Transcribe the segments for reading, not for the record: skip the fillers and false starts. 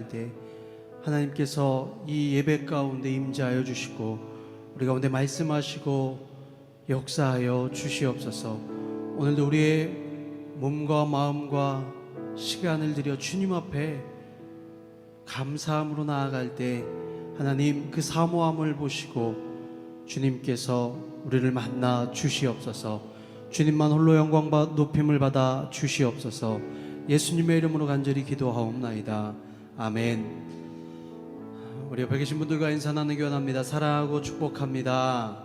나아갈 때 하나님께서 이 예배 가운데 임재하여 주시고 우리 가운데 말씀하시고 역사하여 주시옵소서. 오늘도 우리의 몸과 마음과 시간을 들여 주님 앞에 감사함으로 나아갈 때 하나님 그 사모함을 보시고 주님께서 우리를 만나 주시옵소서. 주님만 홀로 영광과 높임을 받아 주시옵소서. 예수님의 이름으로 간절히 기도하옵나이다. 아멘. 우리 옆에 계신 분들과 인사 나누기 원합니다. 사랑하고 축복합니다.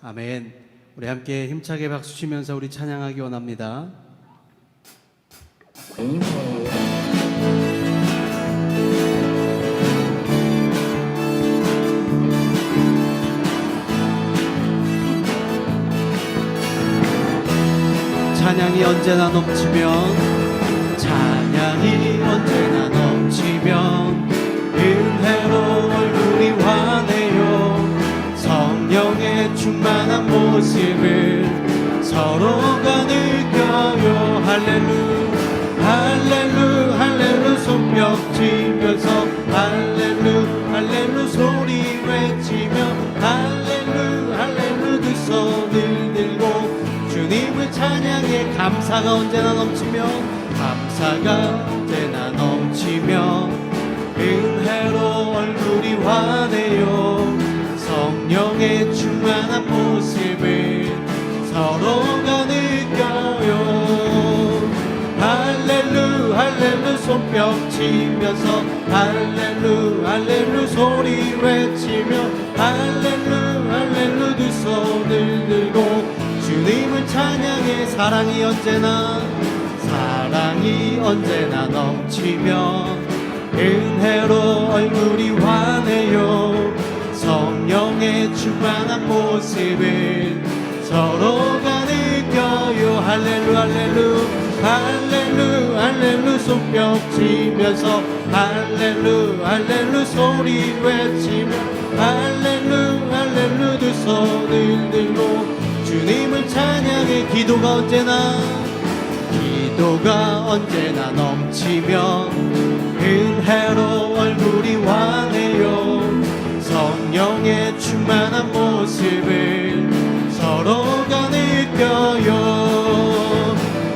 아멘. 우리 함께 힘차게 박수 치면서 우리 찬양하기 원합니다. 찬양이 언제나 넘치면, 찬양이 언제나 넘치면 은혜로 얼굴이 환해요. 성령의 충만한 모습을 서로가 느껴요. 할렐루 할렐루 할렐루 손뼉 치면서 할렐루 할렐루 소리 외치며 할렐루 할렐루 두 손을 들고 주님을 찬양해. 감사가 언제나 넘치면, 감사가 언제나 넘치면 은혜로 얼굴이 환해요. 성령의 충만한 모습을 서로가 느껴요. 할렐루 할렐루 손뼉 치면서 할렐루 할렐루 소리 외치며 할렐루 할렐루 두 손을 들고 주님을 찬양해. 사랑이 언제나 넘치면 은혜로 얼굴이 환해요. 성령의 충만한 모습을 서로가 느껴요. 할렐루 할렐루 할렐루 할렐루 손뼉 치면서 할렐루 할렐루 소리 외치며 할렐루 할렐루 두 손을 들고 주님을 찬양해. 기도가 언제나 넘치면 은혜로 얼굴이 환해요. 성령의 충만한 모습을 서로가 느껴요.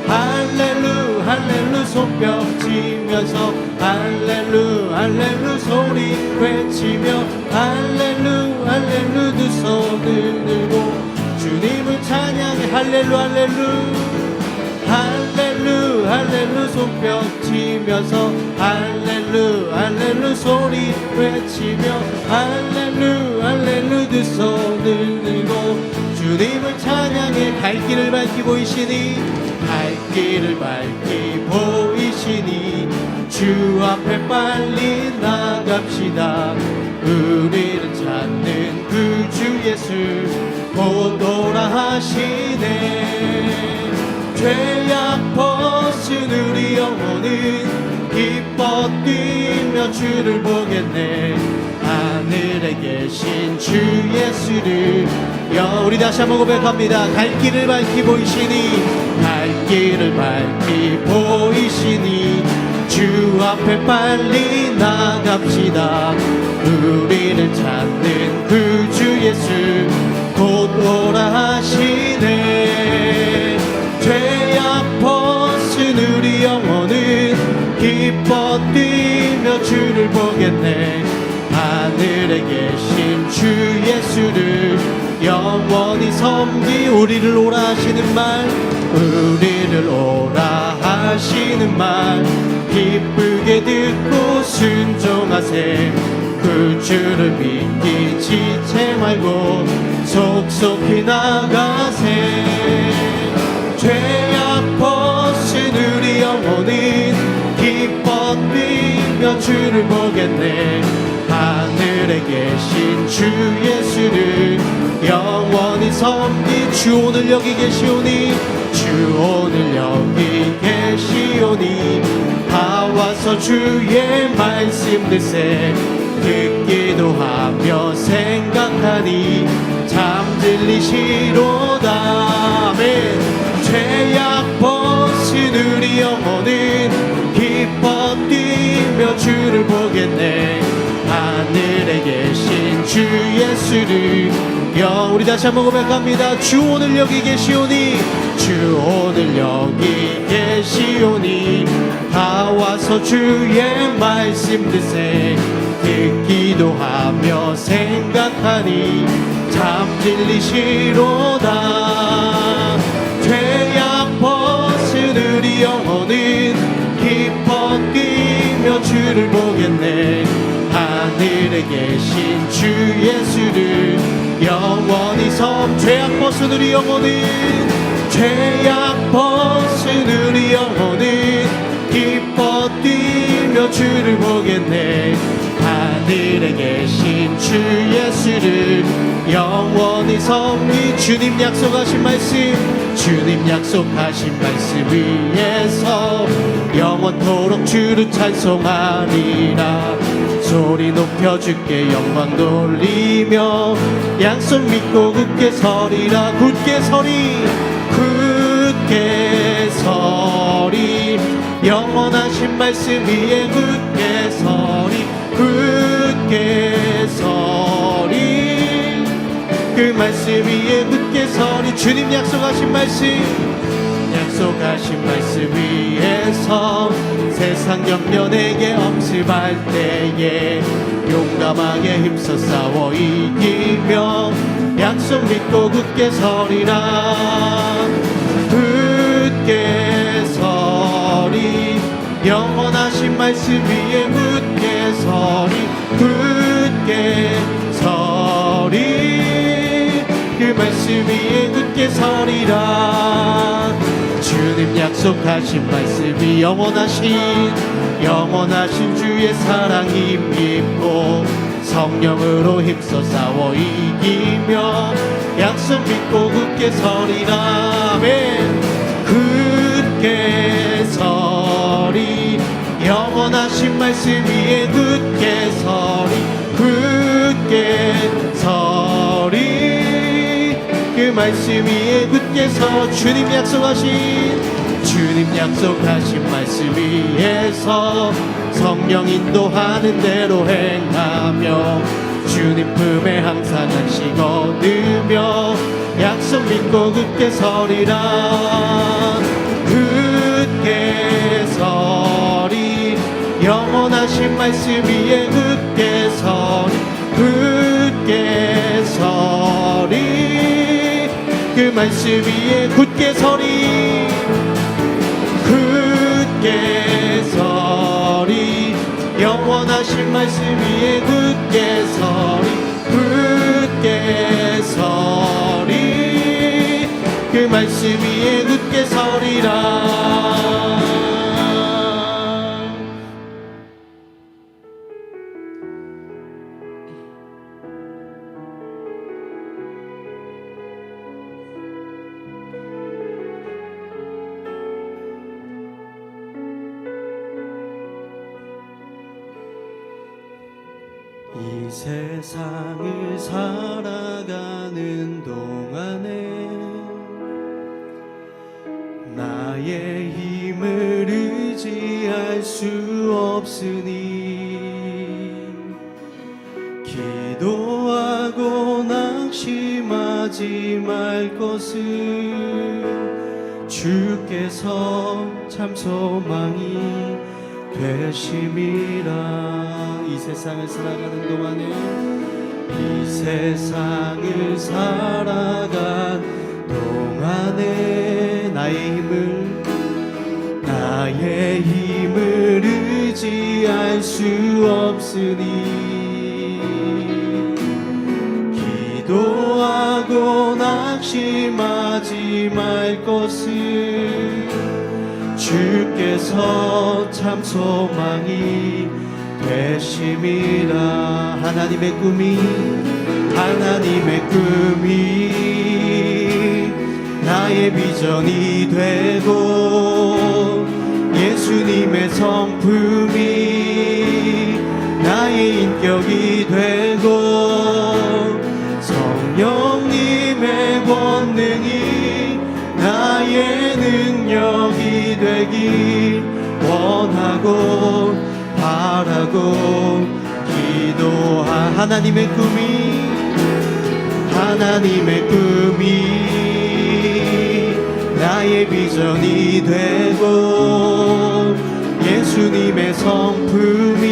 할렐루 할렐루 손뼉 치면서 할렐루 할렐루 소리 외치며 할렐루 할렐루 두 손을 들고 주님을 찬양해. 할렐루 할렐루 할렐루 할렐루 손뼉 치면서 할렐루 할렐루 소리 외치며 할렐루 할렐루 두 손을 들고 주님을 찬양해. 갈 길을 밝히 보이시니, 갈 길을 밝히 보이시니 주 앞에 빨리 나갑시다. 우리를 찾는 그 주 예수 곧 오라 하시네. 죄악 벗은 우리 영혼은 기뻐 뛰며 주를 보겠네. 하늘에 계신 주 예수를 우리 다시 한번 고백합니다. 갈 길을 밝히 보이시니, 갈 길을 밝히 보이시니 주 앞에 빨리 나갑시다. 우리를 찾는 그 주 예수 곧 오라 하시네. 죄악 벗은 우리 영혼은 기뻐 뛰며 주를 보겠네. 하늘에 계신 주 예수를 영원히 섬기 우리를 오라 하시는 말, 우리를 오라 하시는 말 기쁘게 듣고 순종하세. 그 주를 믿기 지체 말고 속속히 나가세. 죄악 벗은 우리 영혼은 기뻐 뛰며 주를 보겠네. 하늘에 계신 주 예수를 영원히 섬기. 주 오늘 여기 계시오니, 주 오늘 여기 계시오니 다 와서 주의 말씀 듣세. 듣기도 하며 생각하니 잠들리시로다. 아멘. 죄악 벗은 우리 영혼은 기뻐 뛰며 뛰며 주를 보겠네. 하늘에 계신 주 예수를 우리 다시 한번 고백합니다. 주 오늘 여기 계시오니, 주 오늘 여기 계시오니, 다 와서 주의 말씀 듣기도 하며 생각하니 참 진리시로다. 죄악 벗은 우리 영혼은 기뻐 뛰며 주를 보겠네. 하늘에 계신 주 예수를 영원히 죄악 벗은 우리 영혼은, 죄악 벗은 우리 영혼은 기뻐 뛰며 주를 보겠네. 하늘에 계신 주 예수를 영원히 섬기. 주님 약속하신 말씀, 주님 약속하신 말씀 위에서 영원토록 주를 찬송하리라. 소리 높여 주께 영광 돌리며 양손 믿고 굳게 서리라. 굳게 서리, 굳게 서리, 영원하신 말씀 위에 굳게 서리, 굳게 서리, 그 말씀 위에 굳게 서리. 주님 약속하신 말씀, 약속하신 말씀 위에서 세상 염려내게 엄습할 때에 용감하게 힘써 싸워 이기며 약속 믿고 굳게 서리라. 굳게 서리, 영원하신 말씀 위에 굳게 서리, 굳게 서리, 그 말씀 위에 굳게 서리라. 주님 약속하신 말씀이 영원하신 주의 사랑 힘입고 성령으로 힘써 싸워 이기며 약속 믿고 굳게 서리라. 아멘. 굳게 서리, 영원하신 말씀 위에 굳게 서리, 굳게 서리, 그 말씀 위에 굳게 서. 주님 약속하신 말씀 위에서 성령 인도하는 대로 행하며 주님 품에 항상 안식 얻으며 약속 믿고 굳게 서리라. 굳게 서리, 영원하신 말씀 위에 굳게 서리, 굳게 서리, 그 말씀 위에 굳게 서리, 굳게 서리, 영원하신 말씀 위에 굳게 서리, 굳게 서리, 그 말씀 위에 굳게 서리라. 이 세상을 살아가는 동안에 나의 힘을 의지할 수 없으니 기도하고 낙심하지 말 것을 주께서 참 소망이 되심이라. 이 세상을 살아가는 동안에, 이 세상을 살아간 동안에 나의 힘을 의지할 수 없으니 기도하고 낙심하지 말 것을 주께서 참 소망이 되심이라. 하나님의 꿈이 나의 비전이 되고 예수님의 성품이 나의 인격이 되고 성령님의 권능이 나의 능력이 되길 원하고 원하고 기도한 하나님의 꿈이 나의 비전이 되고 예수님의 성품이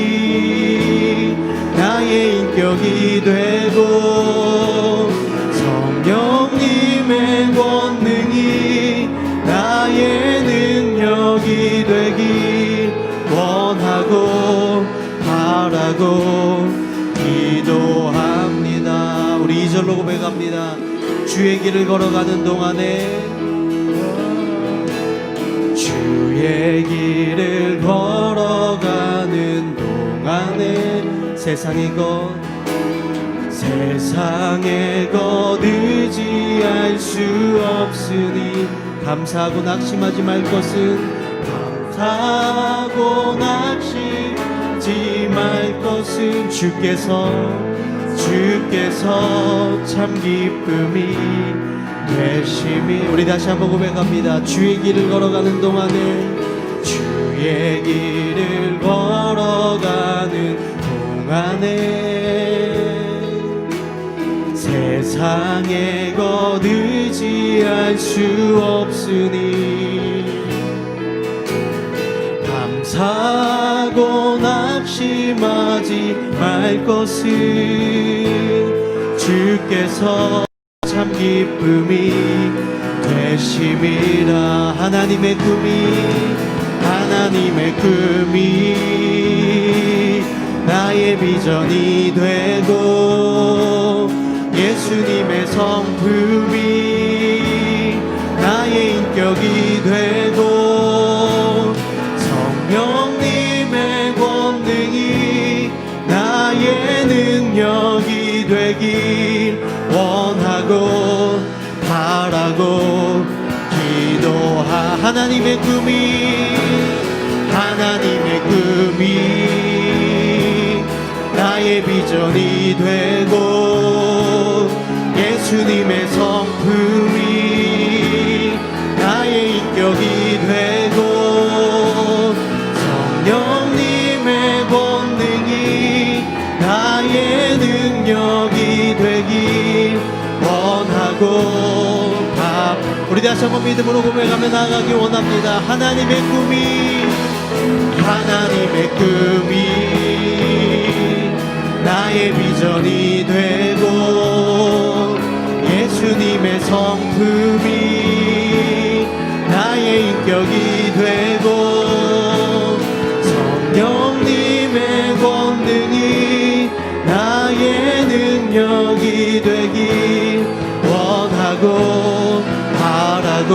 나의 인격이 되고 성령님의 권능이 나의 능력이 되길 원하고 바라고 기도합니다. 우리 2절로 고백합니다. 주의 길을 걸어가는 동안에 주의 길을 걸어가는 동안에 세상의 것 의지할 수 없으니 감사하고 낙심하지 말 것은 주께서 참 기쁨이 되심이. 우리 다시 한번 고백합니다. 주의 길을 걸어가는 동안에 세상의 것 의지할 수 없으니 감사하고 낙심하지 말 것은 주께서 참 기쁨이 되심이라. 하나님의 꿈이 나의 비전이 되고 예수님의 성품이 나의 인격이 되고 성령님의 권능이 나의 능력이 되길 원하고 바라고 기도하. 하나님의 꿈이 나의 비전이 되고 예수님의 성품이 나의 인격이 되고 성령님의 권능이 나의 능력이 되길 원하고 우리 다시 한번 믿음으로 고백하며 나아가기 원합니다. 하나님의 꿈이 나의 비전이 되고 예수님의 성품이 나의 인격이 되고 성령님의 권능이 나의 능력이 되길 원하고 바라고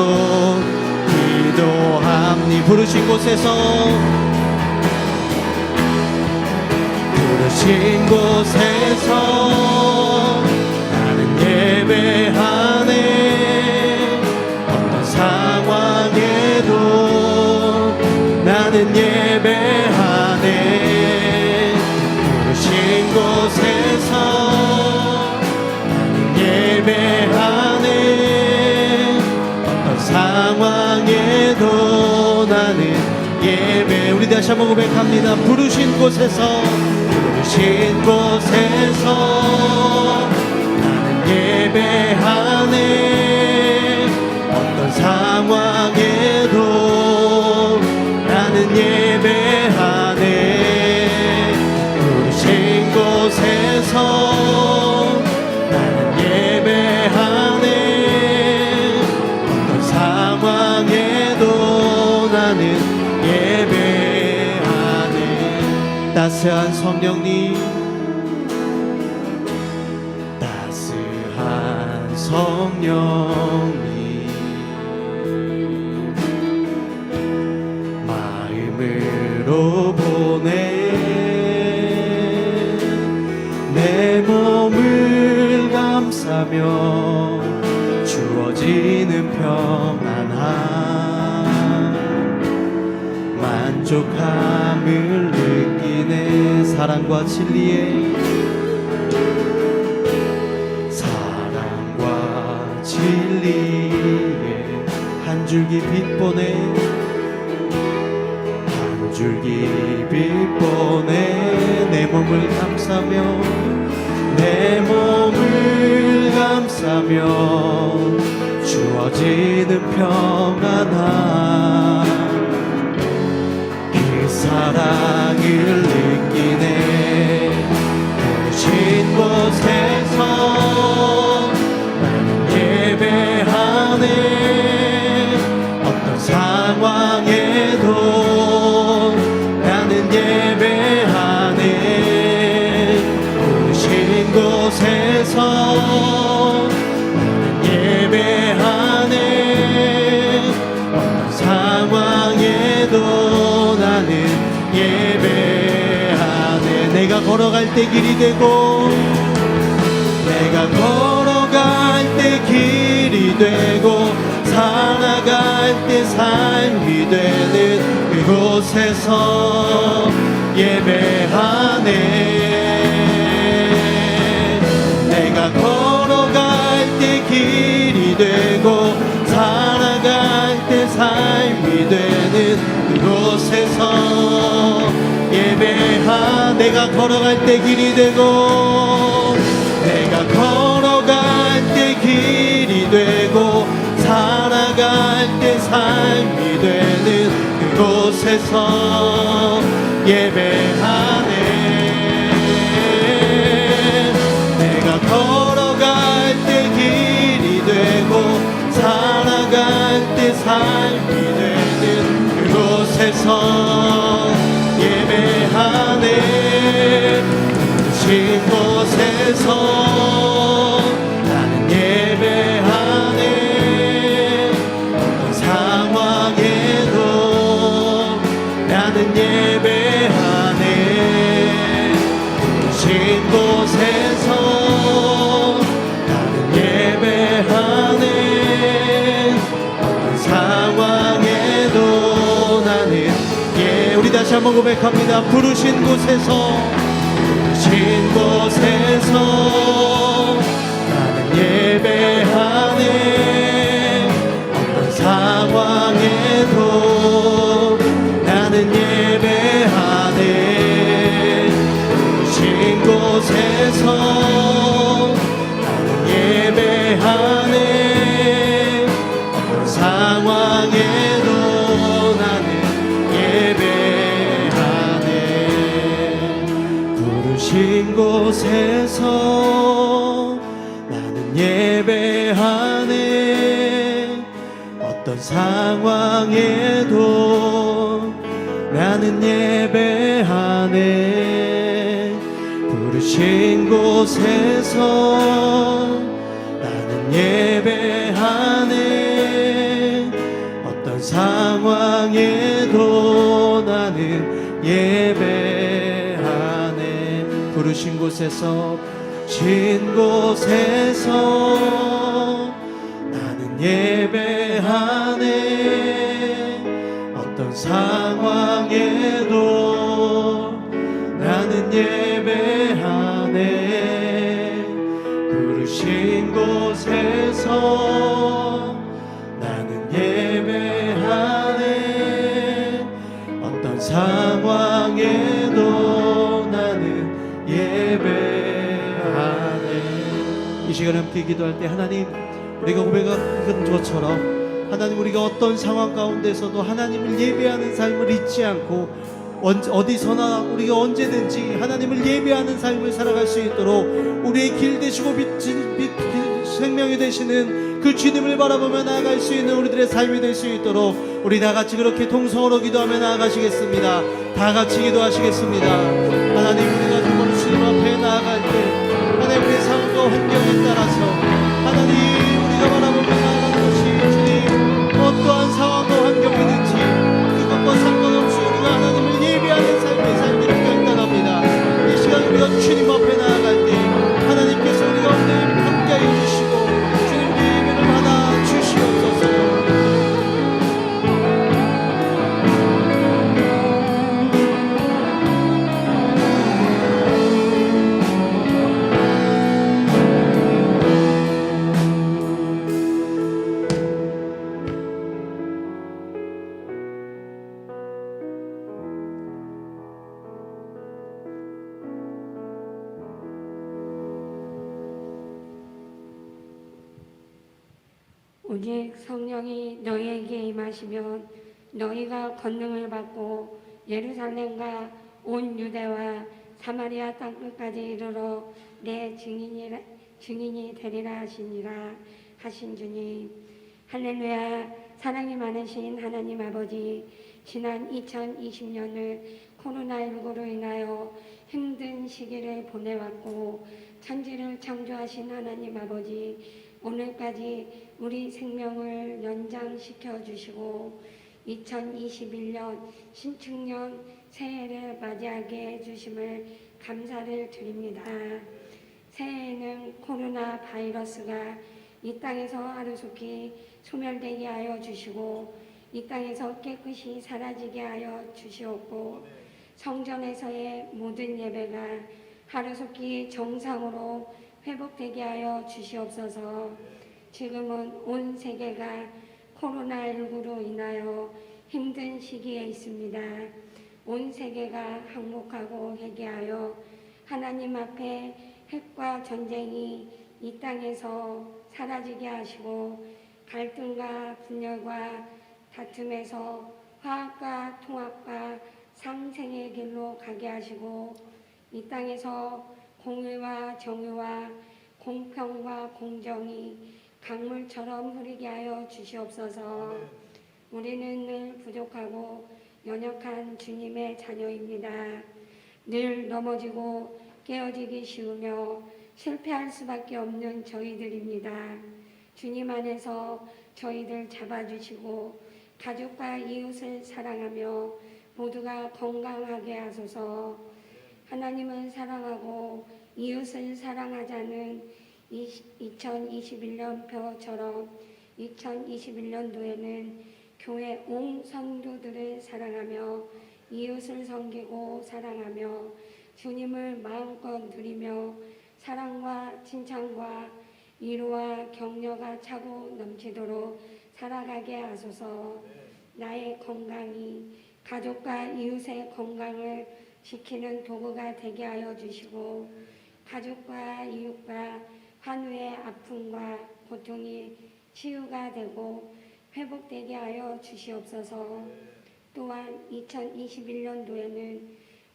기도합니. 부르신 곳에서 나는 예배하네. 어떤 상황에도 나는 예배하네. 부르신 곳에서 나는 예배하네. 어떤 상황에도 나는 예배. 우리 다시 한번 고백합니다. 부르신 곳에서 나는 예배하네. 어떤 상황에도 나는 예배하네. 부르신 곳에서 나는 예배하네. 어떤 상황에도 나는 예배하네. 따스한 성령님, 마음으로 보내 내 몸을 감싸며 주어지는 평안함 만족함을 느끼네. 사랑과 진리에 한 줄기 빛 보내 한 줄기 빛보내 내 몸을 감싸며 내 몸을 감싸며 주어지는 평안함 그 사랑을 느끼네 부르신 곳에서 나는 예배하네 어떤 상황에도 나는 예배하네 부르신 곳에서 나는 예배하네 어떤 상황에도 나는 예배하네 내가 걸어갈 때 길이 되고 내가 걸어갈 때 길이 되고 살아갈 때 삶이 되는 그곳에서 예배하네 내가 걸어갈 때 길이 되고 살아갈 때 삶이 되는 그곳에서 예배하 내가 걸어갈 때 길이 되고 내가 걸어갈 때 길이 되고 살아갈 때 삶이 되는 그곳에서 예배하네 내가 걸어갈 때 길이 되고 살아갈 때 삶이 되는 그곳에서 예배하네 부르신 곳에서 나는 예배하네 어떤 상황에도 나는 예배하네 부르신 곳에서 나는 예배하네 어떤 상황에도 나는 우리 다시 한번 고백합니다. 부르신 곳에서 나는 예배하네 어떤 상황에도 나는 예배하네 부르신 곳에서 나는 예배하네 어떤 상황에도 나는 예배하네 부르신 곳에서 나는 예배하네 어떤 상황에도 나는 예배하네 부르신 곳에서 나는 예배하네 어떤 상황에도 나는 예배하네 부르신 곳에서 나는 예배하네 어떤 상황에도 나는 예배하네 부르신 곳에서 나는 예배하네 어떤 상황에도 나는 예배하네 이 시간 함께 기도할 때 하나님 우리가 고백한 것처럼 하나님 우리가 어떤 상황 가운데서도 하나님을 예배하는 삶을 잊지 않고 어디서나 우리가 언제든지 하나님을 예배하는 삶을 살아갈 수 있도록 우리의 길 되시고 생명이 되시는 그 주님을 바라보며 나아갈 수 있는 우리들의 삶이 될 수 있도록 우리 다 같이 그렇게 통성으로 기도하며 나아가시겠습니다. 다 같이 기도하시겠습니다. 하나님 우리가 정말 주님 앞에 나아갈 때 하나님 우리의 상황과 환경에 따라서 하나님 우리가 바라보며 나아가는 것이 주님 어떠한 상황과 환경이든지 그것과 상관없이 우리가 하나님을 예배하는 삶의 삶들을 결단합니다. 이 시간 우리가 주님 앞에 나아갈 때 하나님께서 우리 가운데 함께하여 주시고 주님의 예배를 받아 주시옵소서. 오직 성령이 너희에게 임하시면 너희가 권능을 받고 예루살렘과 온 유대와 사마리아 땅끝까지 이르러 내 증인이 되리라 하시니라 하신 주님. 할렐루야. 사랑이 많으신 하나님 아버지, 지난 2020년을 코로나19로 인하여 힘든 시기를 보내왔고 천지를 창조하신 하나님 아버지, 오늘까지 우리 생명을 연장시켜 주시고 2021년 신축년 새해를 맞이하게 해주심을 감사를 드립니다. 새해에는 코로나 바이러스가 이 땅에서 하루속히 소멸되게 하여 주시고 이 땅에서 깨끗이 사라지게 하여 주시옵고 성전에서의 모든 예배가 하루속히 정상으로 회복되게 하여 주시옵소서. 지금은 온 세계가 코로나19로 인하여 힘든 시기에 있습니다. 온 세계가 항복하고 회개하여 하나님 앞에 핵과 전쟁이 이 땅에서 사라지게 하시고 갈등과 분열과 다툼에서 화합과 통합과 상생의 길로 가게 하시고 이 땅에서 공의와 정의와 공평과 공정이 강물처럼 흐르게 하여 주시옵소서. 우리는 늘 부족하고 연약한 주님의 자녀입니다. 늘 넘어지고 깨어지기 쉬우며 실패할 수밖에 없는 저희들입니다. 주님 안에서 저희들 잡아주시고 가족과 이웃을 사랑하며 모두가 건강하게 하소서. 하나님을 사랑하고 이웃을 사랑하자는 2021년표처럼 2021년도에는 교회 온 성도들을 사랑하며 이웃을 섬기고 사랑하며 주님을 마음껏 누리며 사랑과 칭찬과 위로와 격려가 차고 넘치도록 살아가게 하소서. 나의 건강이 가족과 이웃의 건강을 지키는 도구가 되게 하여 주시고 가족과 이웃과 환우의 아픔과 고통이 치유가 되고 회복되게 하여 주시옵소서. 또한 2021년도에는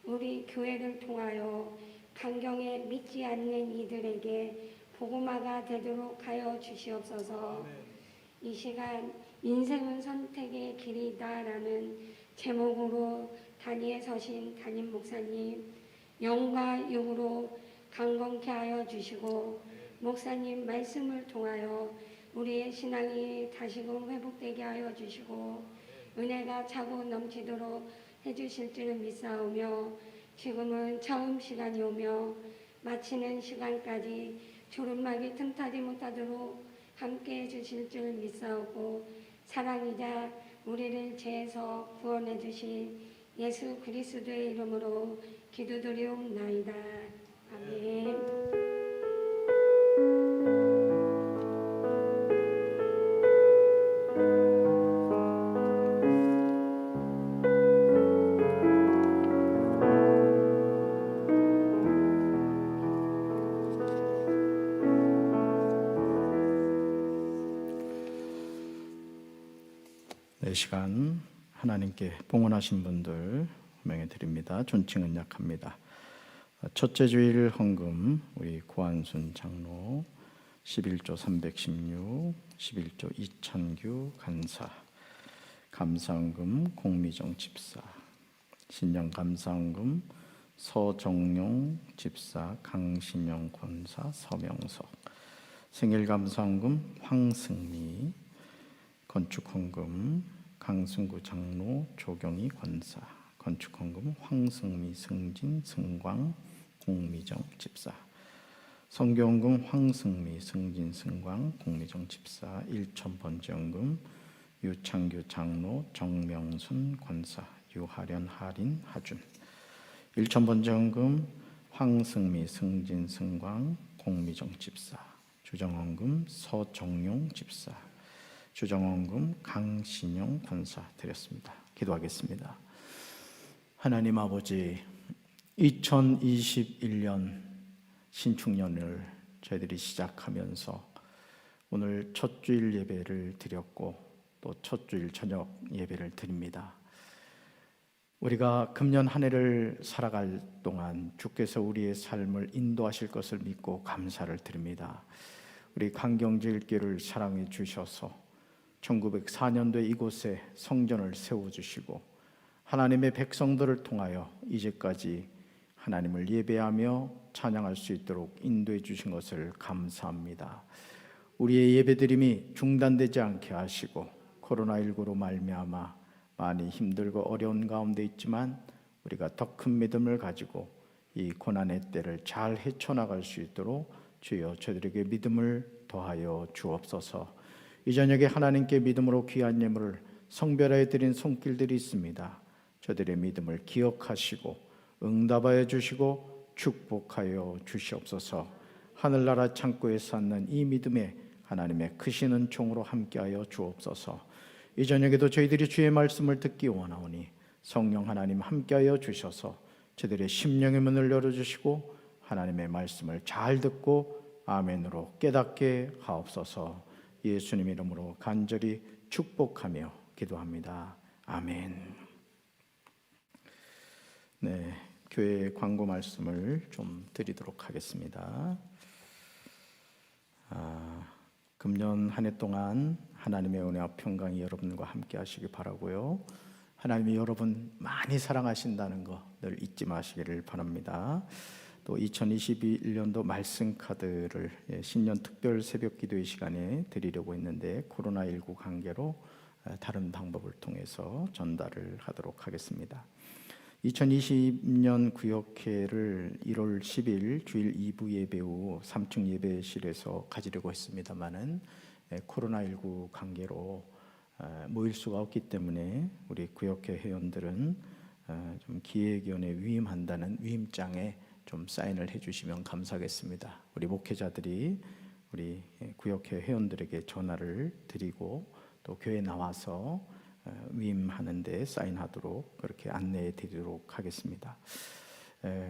우리 교회를 통하여 강경에 믿지 않는 이들에게 복음화가 되도록 하여 주시옵소서. 이 시간 인생은 선택의 길이다라는 제목으로 단위에 서신 담임 목사님, 영과 육으로 강건케 하여 주시고 목사님 말씀을 통하여 우리의 신앙이 다시금 회복되게 하여 주시고 은혜가 차고 넘치도록 해주실 줄을 믿사오며 지금은 처음 시간이 오며 마치는 시간까지 주름막이 틈타지 못하도록 함께 해주실 줄 믿사오고 사랑이자 우리를 죄에서 구원해 주신 예수 그리스도의 이름으로 기도드리옵나이다. 아멘. 이 시간 하나님께 봉헌하신 분들 호명해 드립니다. 존칭은 약합니다. 첫째 주일 헌금 우리 고한순 장로 11조 316, 11조 이찬규 간사, 감사헌금 공미정 집사, 신령 감사헌금 서정용 집사, 강신영 권사, 서명석, 생일 감사헌금 황승미, 건축헌금 강승구 장로, 조경희 권사, 건축헌금 황승미, 승진, 승광, 공미정 집사, 성교헌금 황승미, 승진, 승광, 공미정 집사, 일천번제헌금 유창규 장로, 정명순 권사, 유하련, 하린, 하준, 일천번제헌금 황승미, 승진, 승광, 공미정 집사, 주정헌금 서정용 집사, 주정헌금 강신영 권사 드렸습니다. 기도하겠습니다. 하나님 아버지, 2021년 신축년을 저희들이 시작하면서 오늘 첫 주일 예배를 드렸고 또 첫 주일 저녁 예배를 드립니다. 우리가 금년 한 해를 살아갈 동안 주께서 우리의 삶을 인도하실 것을 믿고 감사를 드립니다. 우리 강경제일교를 사랑해 주셔서 1904년도에 이곳에 성전을 세워주시고 하나님의 백성들을 통하여 이제까지 하나님을 예배하며 찬양할 수 있도록 인도해 주신 것을 감사합니다. 우리의 예배드림이 중단되지 않게 하시고 코로나19로 말미암아 많이 힘들고 어려운 가운데 있지만 우리가 더 큰 믿음을 가지고 이 고난의 때를 잘 헤쳐나갈 수 있도록 주여 저들에게 믿음을 더하여 주옵소서. 이 저녁에 하나님께 믿음으로 귀한 예물을 성별하여 드린 손길들이 있습니다. 저들의 믿음을 기억하시고 응답하여 주시고 축복하여 주시옵소서. 하늘나라 창고에 쌓는 이 믿음에 하나님의 크신 은총으로 함께하여 주옵소서. 이 저녁에도 저희들이 주의 말씀을 듣기 원하오니 성령 하나님 함께하여 주셔서 저들의 심령의 문을 열어주시고 하나님의 말씀을 잘 듣고 아멘으로 깨닫게 하옵소서. 예수님 이름으로 간절히 축복하며 기도합니다. 아멘. 네, 교회 광고 말씀을 좀 드리도록 하겠습니다. 금년 한 해 동안 하나님의 은혜와 평강이 여러분과 함께 하시기 바라고요. 하나님이 여러분 많이 사랑하신다는 거 늘 잊지 마시기를 바랍니다. 또 2021년도 말씀 카드를 신년 특별 새벽 기도의 시간에 드리려고 했는데 코로나19 관계로 다른 방법을 통해서 전달을 하도록 하겠습니다. 2020년 구역회를 1월 10일 주일 2부 예배 후 3층 예배실에서 가지려고 했습니다마는 코로나19 관계로 모일 수가 없기 때문에 우리 구역회 회원들은 좀 기획위원회 위임한다는 위임장에 좀 사인을 해주시면 감사하겠습니다. 우리 목회자들이 우리 구역회 회원들에게 전화를 드리고 또 교회에 나와서 위임하는데 사인하도록 그렇게 안내해 드리도록 하겠습니다.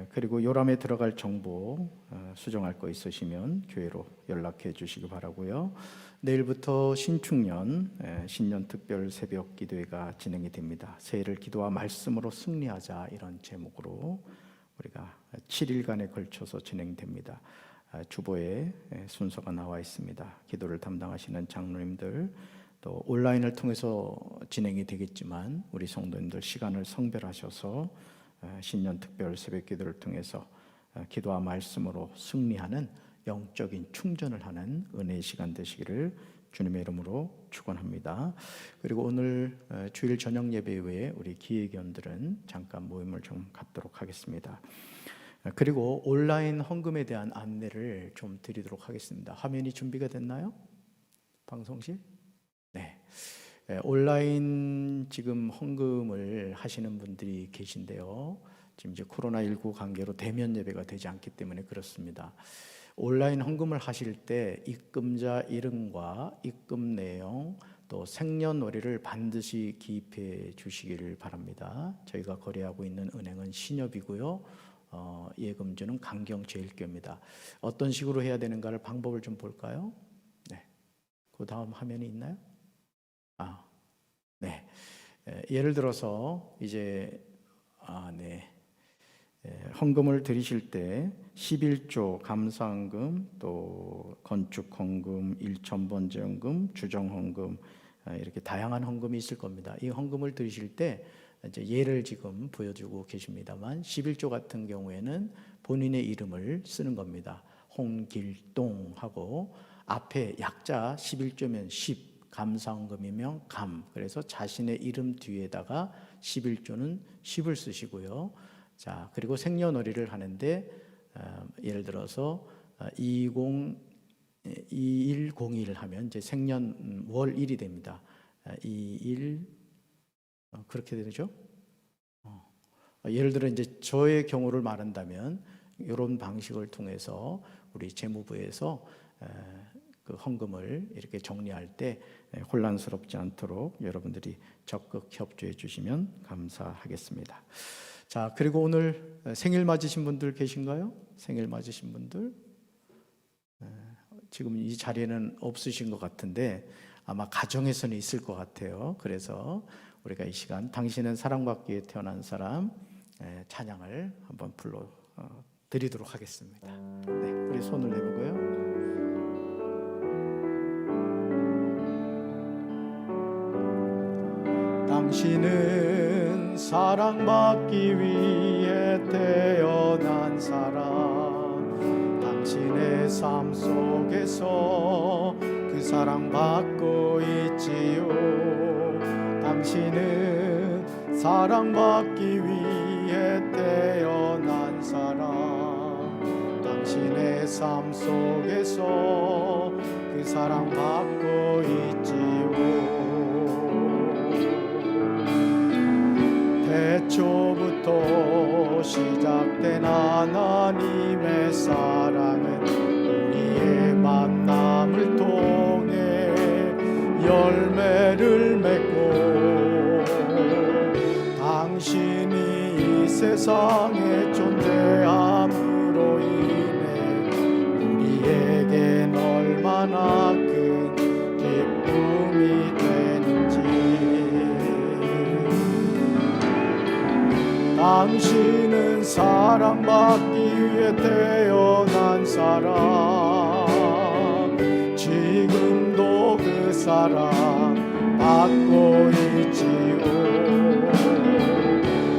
그리고 요람에 들어갈 정보 수정할 거 있으시면 교회로 연락해 주시기 바라고요. 내일부터 신축년 신년 특별 새벽 기도회가 진행이 됩니다. 새해를 기도와 말씀으로 승리하자 이런 제목으로 우리가 7일간에 걸쳐서 진행됩니다. 주보에 순서가 나와 있습니다. 기도를 담당하시는 장로님들 또 온라인을 통해서 진행이 되겠지만 우리 성도님들 시간을 성별하셔서 신년 특별 새벽 기도를 통해서 기도와 말씀으로 승리하는 영적인 충전을 하는 은혜의 시간 되시기를 주님의 이름으로 축원합니다. 그리고 오늘 주일 저녁 예배 후에 우리 기획위원들은 잠깐 모임을 좀 갖도록 하겠습니다. 그리고 온라인 헌금에 대한 안내를 좀 드리도록 하겠습니다. 화면이 준비가 됐나요? 방송실? 네. 온라인 지금 헌금을 하시는 분들이 계신데요. 지금 이제 코로나19 관계로 대면 예배가 되지 않기 때문에 그렇습니다. 온라인 헌금을 하실 때 입금자 이름과 입금 내용 또 생년월일을 반드시 기입해 주시기를 바랍니다. 저희가 거래하고 있는 은행은 신협이고요. 예금주는 강경제일교입니다. 어떤 식으로 해야 되는가를 방법을 좀 볼까요? 네. 그 다음 화면이 있나요? 네. 예를 들어서 이제 헌금을 드리실 때 11조 감사헌금 또 건축헌금, 일천번제헌금, 주정헌금 이렇게 다양한 헌금이 있을 겁니다. 이 헌금을 드리실 때 이제 예를 지금 보여주고 계십니다만 11조 같은 경우에는 본인의 이름을 쓰는 겁니다. 홍길동 하고 앞에 약자 11조면 10 감사헌금이면 감 그래서 자신의 이름 뒤에다가 11조는 10을 쓰시고요. 자 그리고 생년월일을 하는데 예를 들어서 2101 하면 이제 생년월 1이 됩니다. 21 그렇게 되죠. 예를 들어 이제 저의 경우를 말한다면 이런 방식을 통해서 우리 재무부에서 그 헌금을 이렇게 정리할 때 혼란스럽지 않도록 여러분들이 적극 협조해 주시면 감사하겠습니다. 자, 그리고 오늘 생일 맞으신 분들 계신가요? 생일 맞으신 분들? 지금 이 자리에는 없으신 것 같은데 아마 가정에서는 있을 것 같아요. 그래서 우리가 이 시간 당신은 사랑받기 위해 태어난 사람 찬양을 한번 불러 드리도록 하겠습니다. 네, 우리 손을 내보고요. 당신은 사랑받기 위해 태어난 사람, 당신의 삶 속에서 그 사랑받고 있지요. 당신은 사랑받기 위해 태어난 사람, 당신의 삶 속에서 그 사랑받고 있지요. 태초부터 시작된 하나님의 사랑은 우리의 만남을 통해 열매를 맺고, 당신이 이 세상에 존재함으로 인해 우리에겐 얼마나 큰 기쁨이 되는지. 당신은 사랑받기 위해 태어난 사람, 지금도 그 사랑 받고 있지요.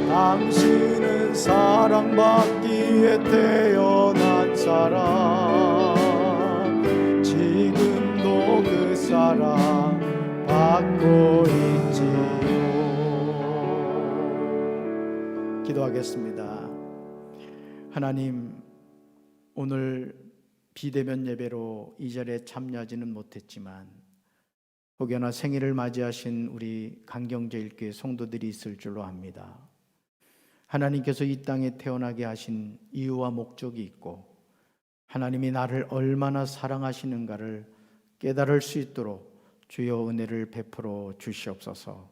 당신은 사랑받기 위해 태어난 사람, 지금도 그 사랑 받고 있지요. 기도하겠습니다. 하나님, 오늘 비대면 예배로 이 자리에 참여하지는 못했지만 혹여나 생일을 맞이하신 우리 강경제일교회 성도들이 있을 줄로 압니다. 하나님께서 이 땅에 태어나게 하신 이유와 목적이 있고 하나님이 나를 얼마나 사랑하시는가를 깨달을 수 있도록 주여 은혜를 베풀어 주시옵소서.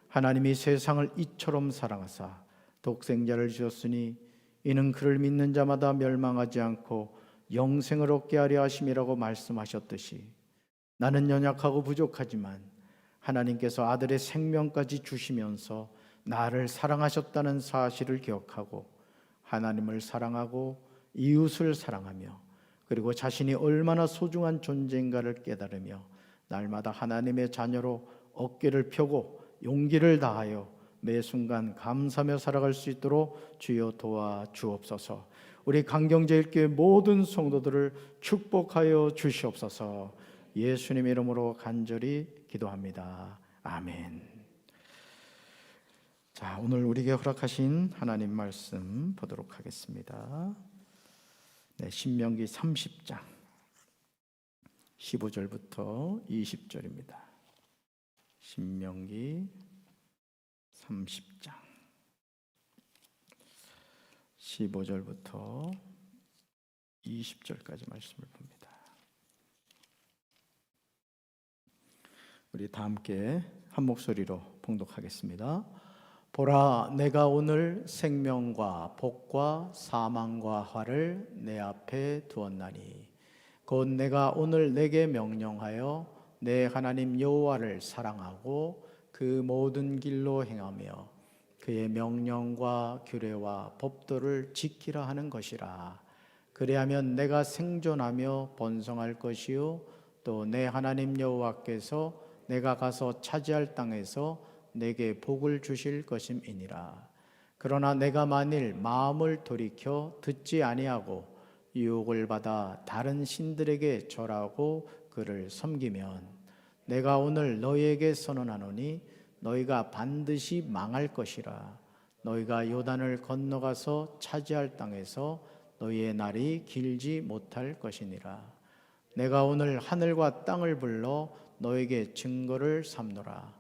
하나님이 세상을 이처럼 사랑하사 독생자를 주셨으니 이는 그를 믿는 자마다 멸망하지 않고 영생을 얻게 하려 하심이라고 말씀하셨듯이, 나는 연약하고 부족하지만 하나님께서 아들의 생명까지 주시면서 나를 사랑하셨다는 사실을 기억하고 하나님을 사랑하고 이웃을 사랑하며 그리고 자신이 얼마나 소중한 존재인가를 깨달으며 날마다 하나님의 자녀로 어깨를 펴고 용기를 다하여 매 순간 감사하며 살아갈 수 있도록 주여 도와 주옵소서. 우리 강경제일교회 모든 성도들을 축복하여 주시옵소서. 예수님 이름으로 간절히 기도합니다. 아멘. 자, 오늘 우리에게 허락하신 하나님 말씀 보도록 하겠습니다. 네, 신명기 30장 15절부터 20절입니다. 신명기 30장 15절부터 20절까지 말씀을 봅니다. 우리 다 함께 한 목소리로 봉독하겠습니다. 보라, 내가 오늘 생명과 복과 사망과 화를 내 앞에 두었나니 곧 내가 오늘 내게 명령하여 내 하나님 여호와를 사랑하고 그 모든 길로 행하며 그의 명령과 규례와 법도를 지키라 하는 것이라. 그리하면 내가 생존하며 번성할 것이요 또 내 하나님 여호와께서 내가 가서 차지할 땅에서 내게 복을 주실 것임이니라. 그러나 내가 만일 마음을 돌이켜 듣지 아니하고 유혹을 받아 다른 신들에게 절하고 그를 섬기면 내가 오늘 너희에게 선언하노니 너희가 반드시 망할 것이라. 너희가 요단을 건너가서 차지할 땅에서 너희의 날이 길지 못할 것이니라. 내가 오늘 하늘과 땅을 불러 너에게 증거를 삼노라.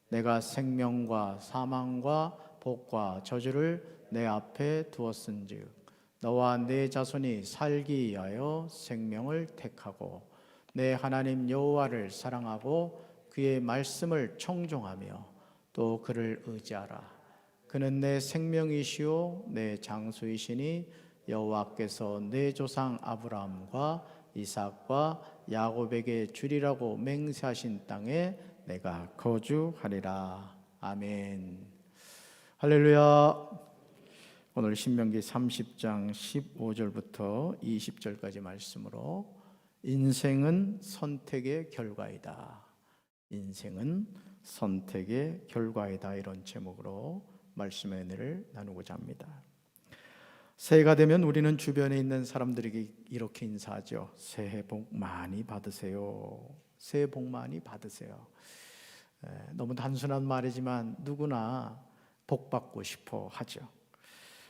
내가 생명과 사망과 복과 저주를 내 앞에 두었은즉 너와 내 자손이 살기 위하여 생명을 택하고 내 하나님 여호와를 사랑하고 그의 말씀을 청종하며 또 그를 의지하라. 그는 내 생명이시요 내 장수이시니 여호와께서 내 조상 아브라함과 이삭과 야곱에게 주리라고 맹세하신 땅에 내가 거주하리라. 아멘. 할렐루야. 오늘 신명기 30장 15절부터 20절까지 말씀으로 인생은 선택의 결과이다. 인생은 선택의 결과이다. 이런 제목으로 말씀의 은혜를 나누고자 합니다. 새해가 되면 우리는 주변에 있는 사람들에게 이렇게 인사하죠. 새해 복 많이 받으세요. 새해 복 많이 받으세요. 너무 단순한 말이지만 누구나 복 받고 싶어 하죠.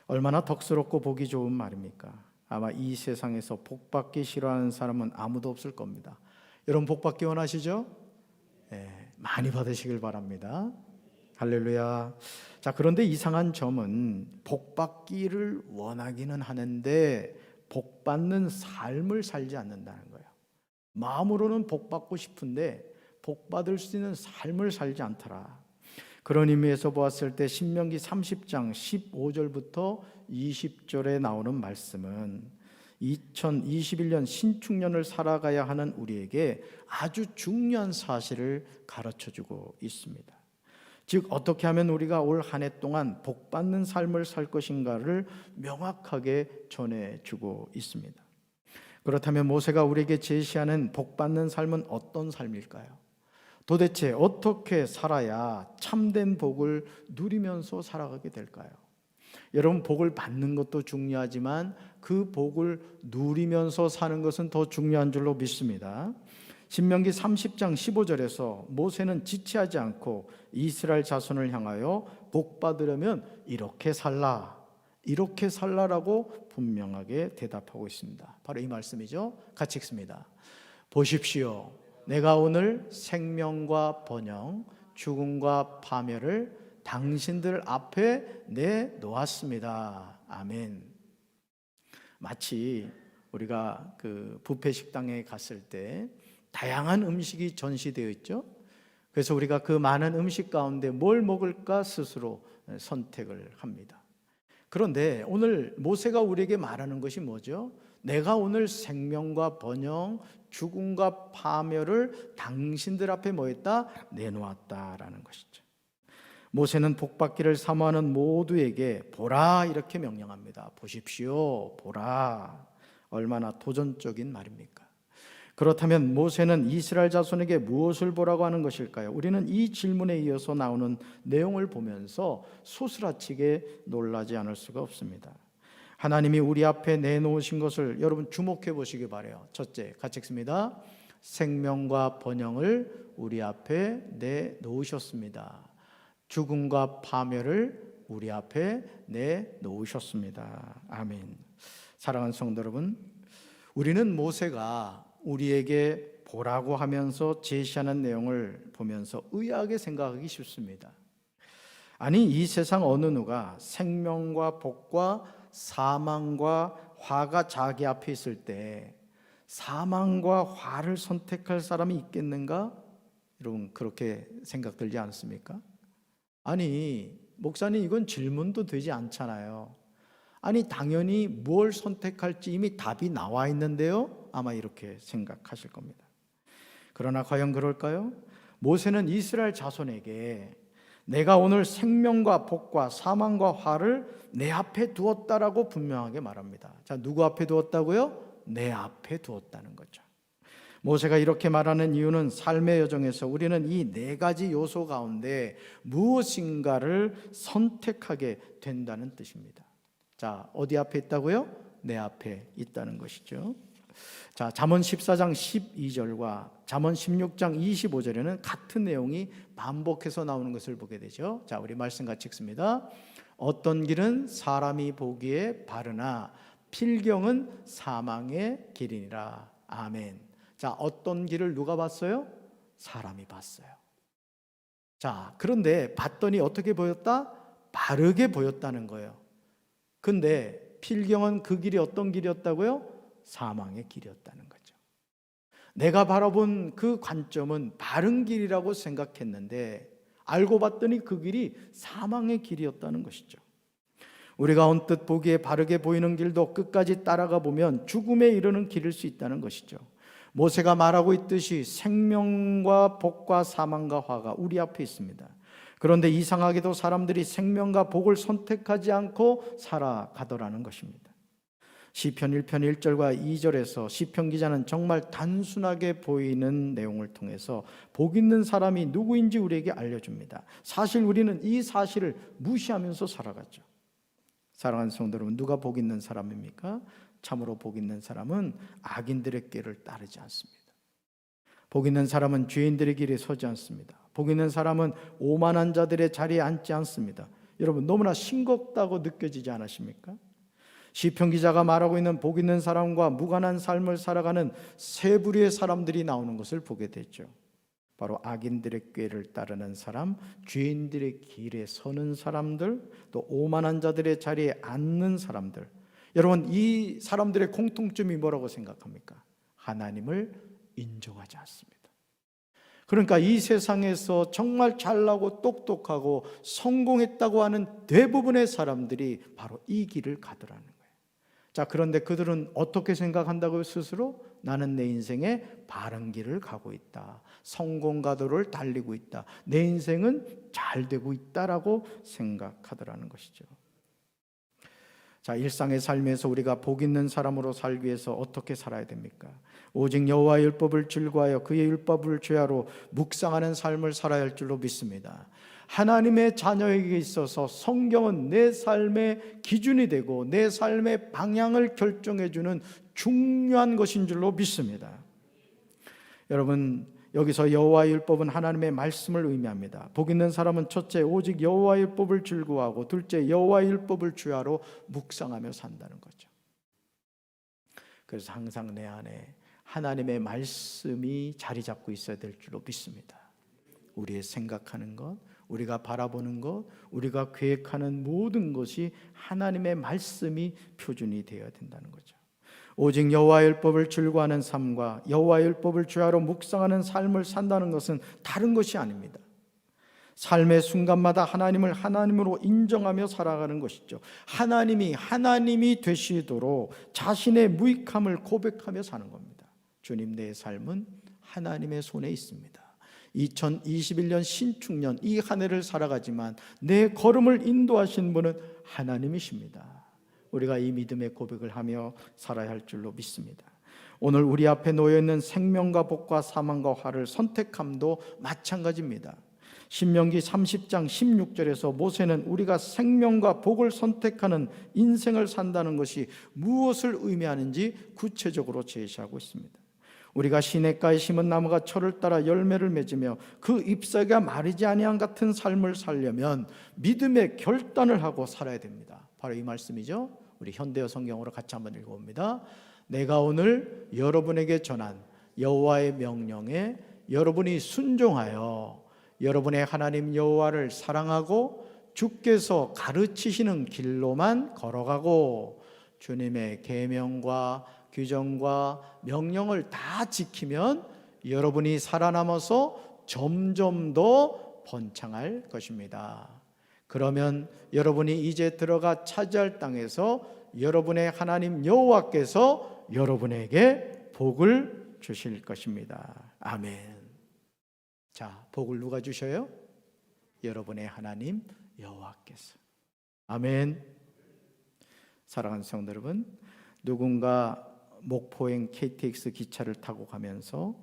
얼마나 덕스럽고 보기 좋은 말입니까? 아마 이 세상에서 복 받기 싫어하는 사람은 아무도 없을 겁니다. 여러분 복 받기 원하시죠? 많이 받으시길 바랍니다. 할렐루야. 자, 그런데 이상한 점은 복 받기를 원하기는 하는데 복 받는 삶을 살지 않는다는 거예요. 마음으로는 복 받고 싶은데 복 받을 수 있는 삶을 살지 않더라. 그런 의미에서 보았을 때 신명기 30장 15절부터 20절에 나오는 말씀은 2021년 신축년을 살아가야 하는 우리에게 아주 중요한 사실을 가르쳐주고 있습니다. 즉 어떻게 하면 우리가 올 한 해 동안 복받는 삶을 살 것인가를 명확하게 전해주고 있습니다. 그렇다면 모세가 우리에게 제시하는 복받는 삶은 어떤 삶일까요? 도대체 어떻게 살아야 참된 복을 누리면서 살아가게 될까요? 여러분 복을 받는 것도 중요하지만 그 복을 누리면서 사는 것은 더 중요한 줄로 믿습니다. 신명기 30장 15절에서 모세는 지체하지 않고 이스라엘 자손을 향하여 복 받으려면 이렇게 살라라고 분명하게 대답하고 있습니다. 바로 이 말씀이죠. 같이 읽습니다. 보십시오. 내가 오늘 생명과 번영, 죽음과 파멸을 당신들 앞에 내놓았습니다. 아멘. 마치 우리가 그 뷔페 식당에 갔을 때 다양한 음식이 전시되어 있죠. 그래서 우리가 그 많은 음식 가운데 뭘 먹을까 스스로 선택을 합니다. 그런데 오늘 모세가 우리에게 말하는 것이 뭐죠? 내가 오늘 생명과 번영, 죽음과 파멸을 당신들 앞에 뭐 했다? 내놓았다라는 것이죠. 모세는 복받기를 사모하는 모두에게 보라 이렇게 명령합니다. 보십시오, 보라. 얼마나 도전적인 말입니까? 그렇다면 모세는 이스라엘 자손에게 무엇을 보라고 하는 것일까요? 우리는 이 질문에 이어서 나오는 내용을 보면서 소스라치게 놀라지 않을 수가 없습니다. 하나님이 우리 앞에 내놓으신 것을 여러분 주목해 보시기 바라요. 첫째, 같이 읽습니다. 생명과 번영을 우리 앞에 내놓으셨습니다. 죽음과 파멸을 우리 앞에 내놓으셨습니다. 아멘. 사랑하는 성도 여러분, 우리는 모세가 우리에게 보라고 하면서 제시하는 내용을 보면서 의아하게 생각하기 쉽습니다. 아니, 이 세상 어느 누가 생명과 복과 사망과 화가 자기 앞에 있을 때 사망과 화를 선택할 사람이 있겠는가? 여러분 그렇게 생각 들지 않습니까? 아니, 목사님 이건 질문도 되지 않잖아요. 아니, 당연히 뭘 선택할지 이미 답이 나와 있는데요. 아마 이렇게 생각하실 겁니다. 그러나 과연 그럴까요? 모세는 이스라엘 자손에게 내가 오늘 생명과 복과 사망과 화를 내 앞에 두었다라고 분명하게 말합니다. 자, 누구 앞에 두었다고요? 내 앞에 두었다는 거죠. 모세가 이렇게 말하는 이유는 삶의 여정에서 우리는 이 네 가지 요소 가운데 무엇인가를 선택하게 된다는 뜻입니다. 자, 어디 앞에 있다고요? 내 앞에 있다는 것이죠. 자, 잠언 14장 12절과 잠언 16장 25절에는 같은 내용이 반복해서 나오는 것을 보게 되죠. 자, 우리 말씀 같이 읽습니다. 어떤 길은 사람이 보기에 바르나 필경은 사망의 길이니라. 아멘. 자, 어떤 길을 누가 봤어요? 사람이 봤어요. 자, 그런데 봤더니 어떻게 보였다? 바르게 보였다는 거예요. 근데 필경은 그 길이 어떤 길이었다고요? 사망의 길이었다는 거죠. 내가 바라본 그 관점은 바른 길이라고 생각했는데 알고 봤더니 그 길이 사망의 길이었다는 것이죠. 우리가 언뜻 보기에 바르게 보이는 길도 끝까지 따라가 보면 죽음에 이르는 길일 수 있다는 것이죠. 모세가 말하고 있듯이 생명과 복과 사망과 화가 우리 앞에 있습니다. 그런데 이상하게도 사람들이 생명과 복을 선택하지 않고 살아가더라는 것입니다. 시편 1편 1절과 2절에서 시편 기자는 정말 단순하게 보이는 내용을 통해서 복 있는 사람이 누구인지 우리에게 알려줍니다. 사실 우리는 이 사실을 무시하면서 살아갔죠. 사랑하는 성도 여러분, 누가 복 있는 사람입니까? 참으로 복 있는 사람은 악인들의 길을 따르지 않습니다. 복 있는 사람은 죄인들의 길에 서지 않습니다. 복 있는 사람은 오만한 자들의 자리에 앉지 않습니다. 여러분, 너무나 싱겁다고 느껴지지 않으십니까? 시편 기자가 말하고 있는 복 있는 사람과 무관한 삶을 살아가는 세 부류의 사람들이 나오는 것을 보게 되죠. 바로 악인들의 꾀를 따르는 사람, 죄인들의 길에 서는 사람들, 또 오만한 자들의 자리에 앉는 사람들. 여러분, 이 사람들의 공통점이 뭐라고 생각합니까? 하나님을 인정하지 않습니다. 그러니까 이 세상에서 정말 잘나고 똑똑하고 성공했다고 하는 대부분의 사람들이 바로 이 길을 가더라는 거예요. 자, 그런데 그들은 어떻게 생각한다고요? 스스로? 나는 내 인생에 바른 길을 가고 있다. 성공가도를 달리고 있다. 내 인생은 잘 되고 있다라고 생각하더라는 것이죠. 자, 일상의 삶에서 우리가 복 있는 사람으로 살기 위해서 어떻게 살아야 됩니까? 오직 여호와의 율법을 즐거워하여 그의 율법을 죄하로 묵상하는 삶을 살아야 할 줄로 믿습니다. 하나님의 자녀에게 있어서 성경은 내 삶의 기준이 되고 내 삶의 방향을 결정해주는 중요한 것인 줄로 믿습니다. 여러분, 여기서 여호와의 율법은 하나님의 말씀을 의미합니다. 복 있는 사람은 첫째, 오직 여호와의 율법을 즐거워하고, 둘째, 여호와의 율법을 주야로 묵상하며 산다는 거죠. 그래서 항상 내 안에 하나님의 말씀이 자리 잡고 있어야 될 줄로 믿습니다. 우리의 생각하는 것, 우리가 바라보는 것, 우리가 계획하는 모든 것이 하나님의 말씀이 표준이 되어야 된다는 거죠. 오직 여호와의 율법을 즐거워하는 삶과 여호와의 율법을 주야로 묵상하는 삶을 산다는 것은 다른 것이 아닙니다. 삶의 순간마다 하나님을 하나님으로 인정하며 살아가는 것이죠. 하나님이 되시도록 자신의 무익함을 고백하며 사는 겁니다. 주님, 내 삶은 하나님의 손에 있습니다. 2021년 신축년 이 한 해를 살아가지만 내 걸음을 인도하신 분은 하나님이십니다. 우리가 이 믿음의 고백을 하며 살아야 할 줄로 믿습니다. 오늘 우리 앞에 놓여있는 생명과 복과 사망과 화를 선택함도 마찬가지입니다. 신명기 30장 16절에서 모세는 우리가 생명과 복을 선택하는 인생을 산다는 것이 무엇을 의미하는지 구체적으로 제시하고 있습니다. 우리가 시냇가에 심은 나무가 철을 따라 열매를 맺으며 그 잎사귀가 마르지 아니한 같은 삶을 살려면 믿음의 결단을 하고 살아야 됩니다. 바로 이 말씀이죠. 우리 현대어 성경으로 같이 한번 읽어봅니다. 내가 오늘 여러분에게 전한 여호와의 명령에 여러분이 순종하여 여러분의 하나님 여호와를 사랑하고 주께서 가르치시는 길로만 걸어가고 주님의 계명과 규정과 명령을 다 지키면 여러분이 살아남아서 점점 더 번창할 것입니다. 그러면 여러분이 이제 들어가 차지할 땅에서 여러분의 하나님 여호와께서 여러분에게 복을 주실 것입니다. 아멘. 자, 복을 누가 주셔요? 여러분의 하나님 여호와께서. 아멘. 사랑하는 성도 여러분, 누군가 목포행 KTX 기차를 타고 가면서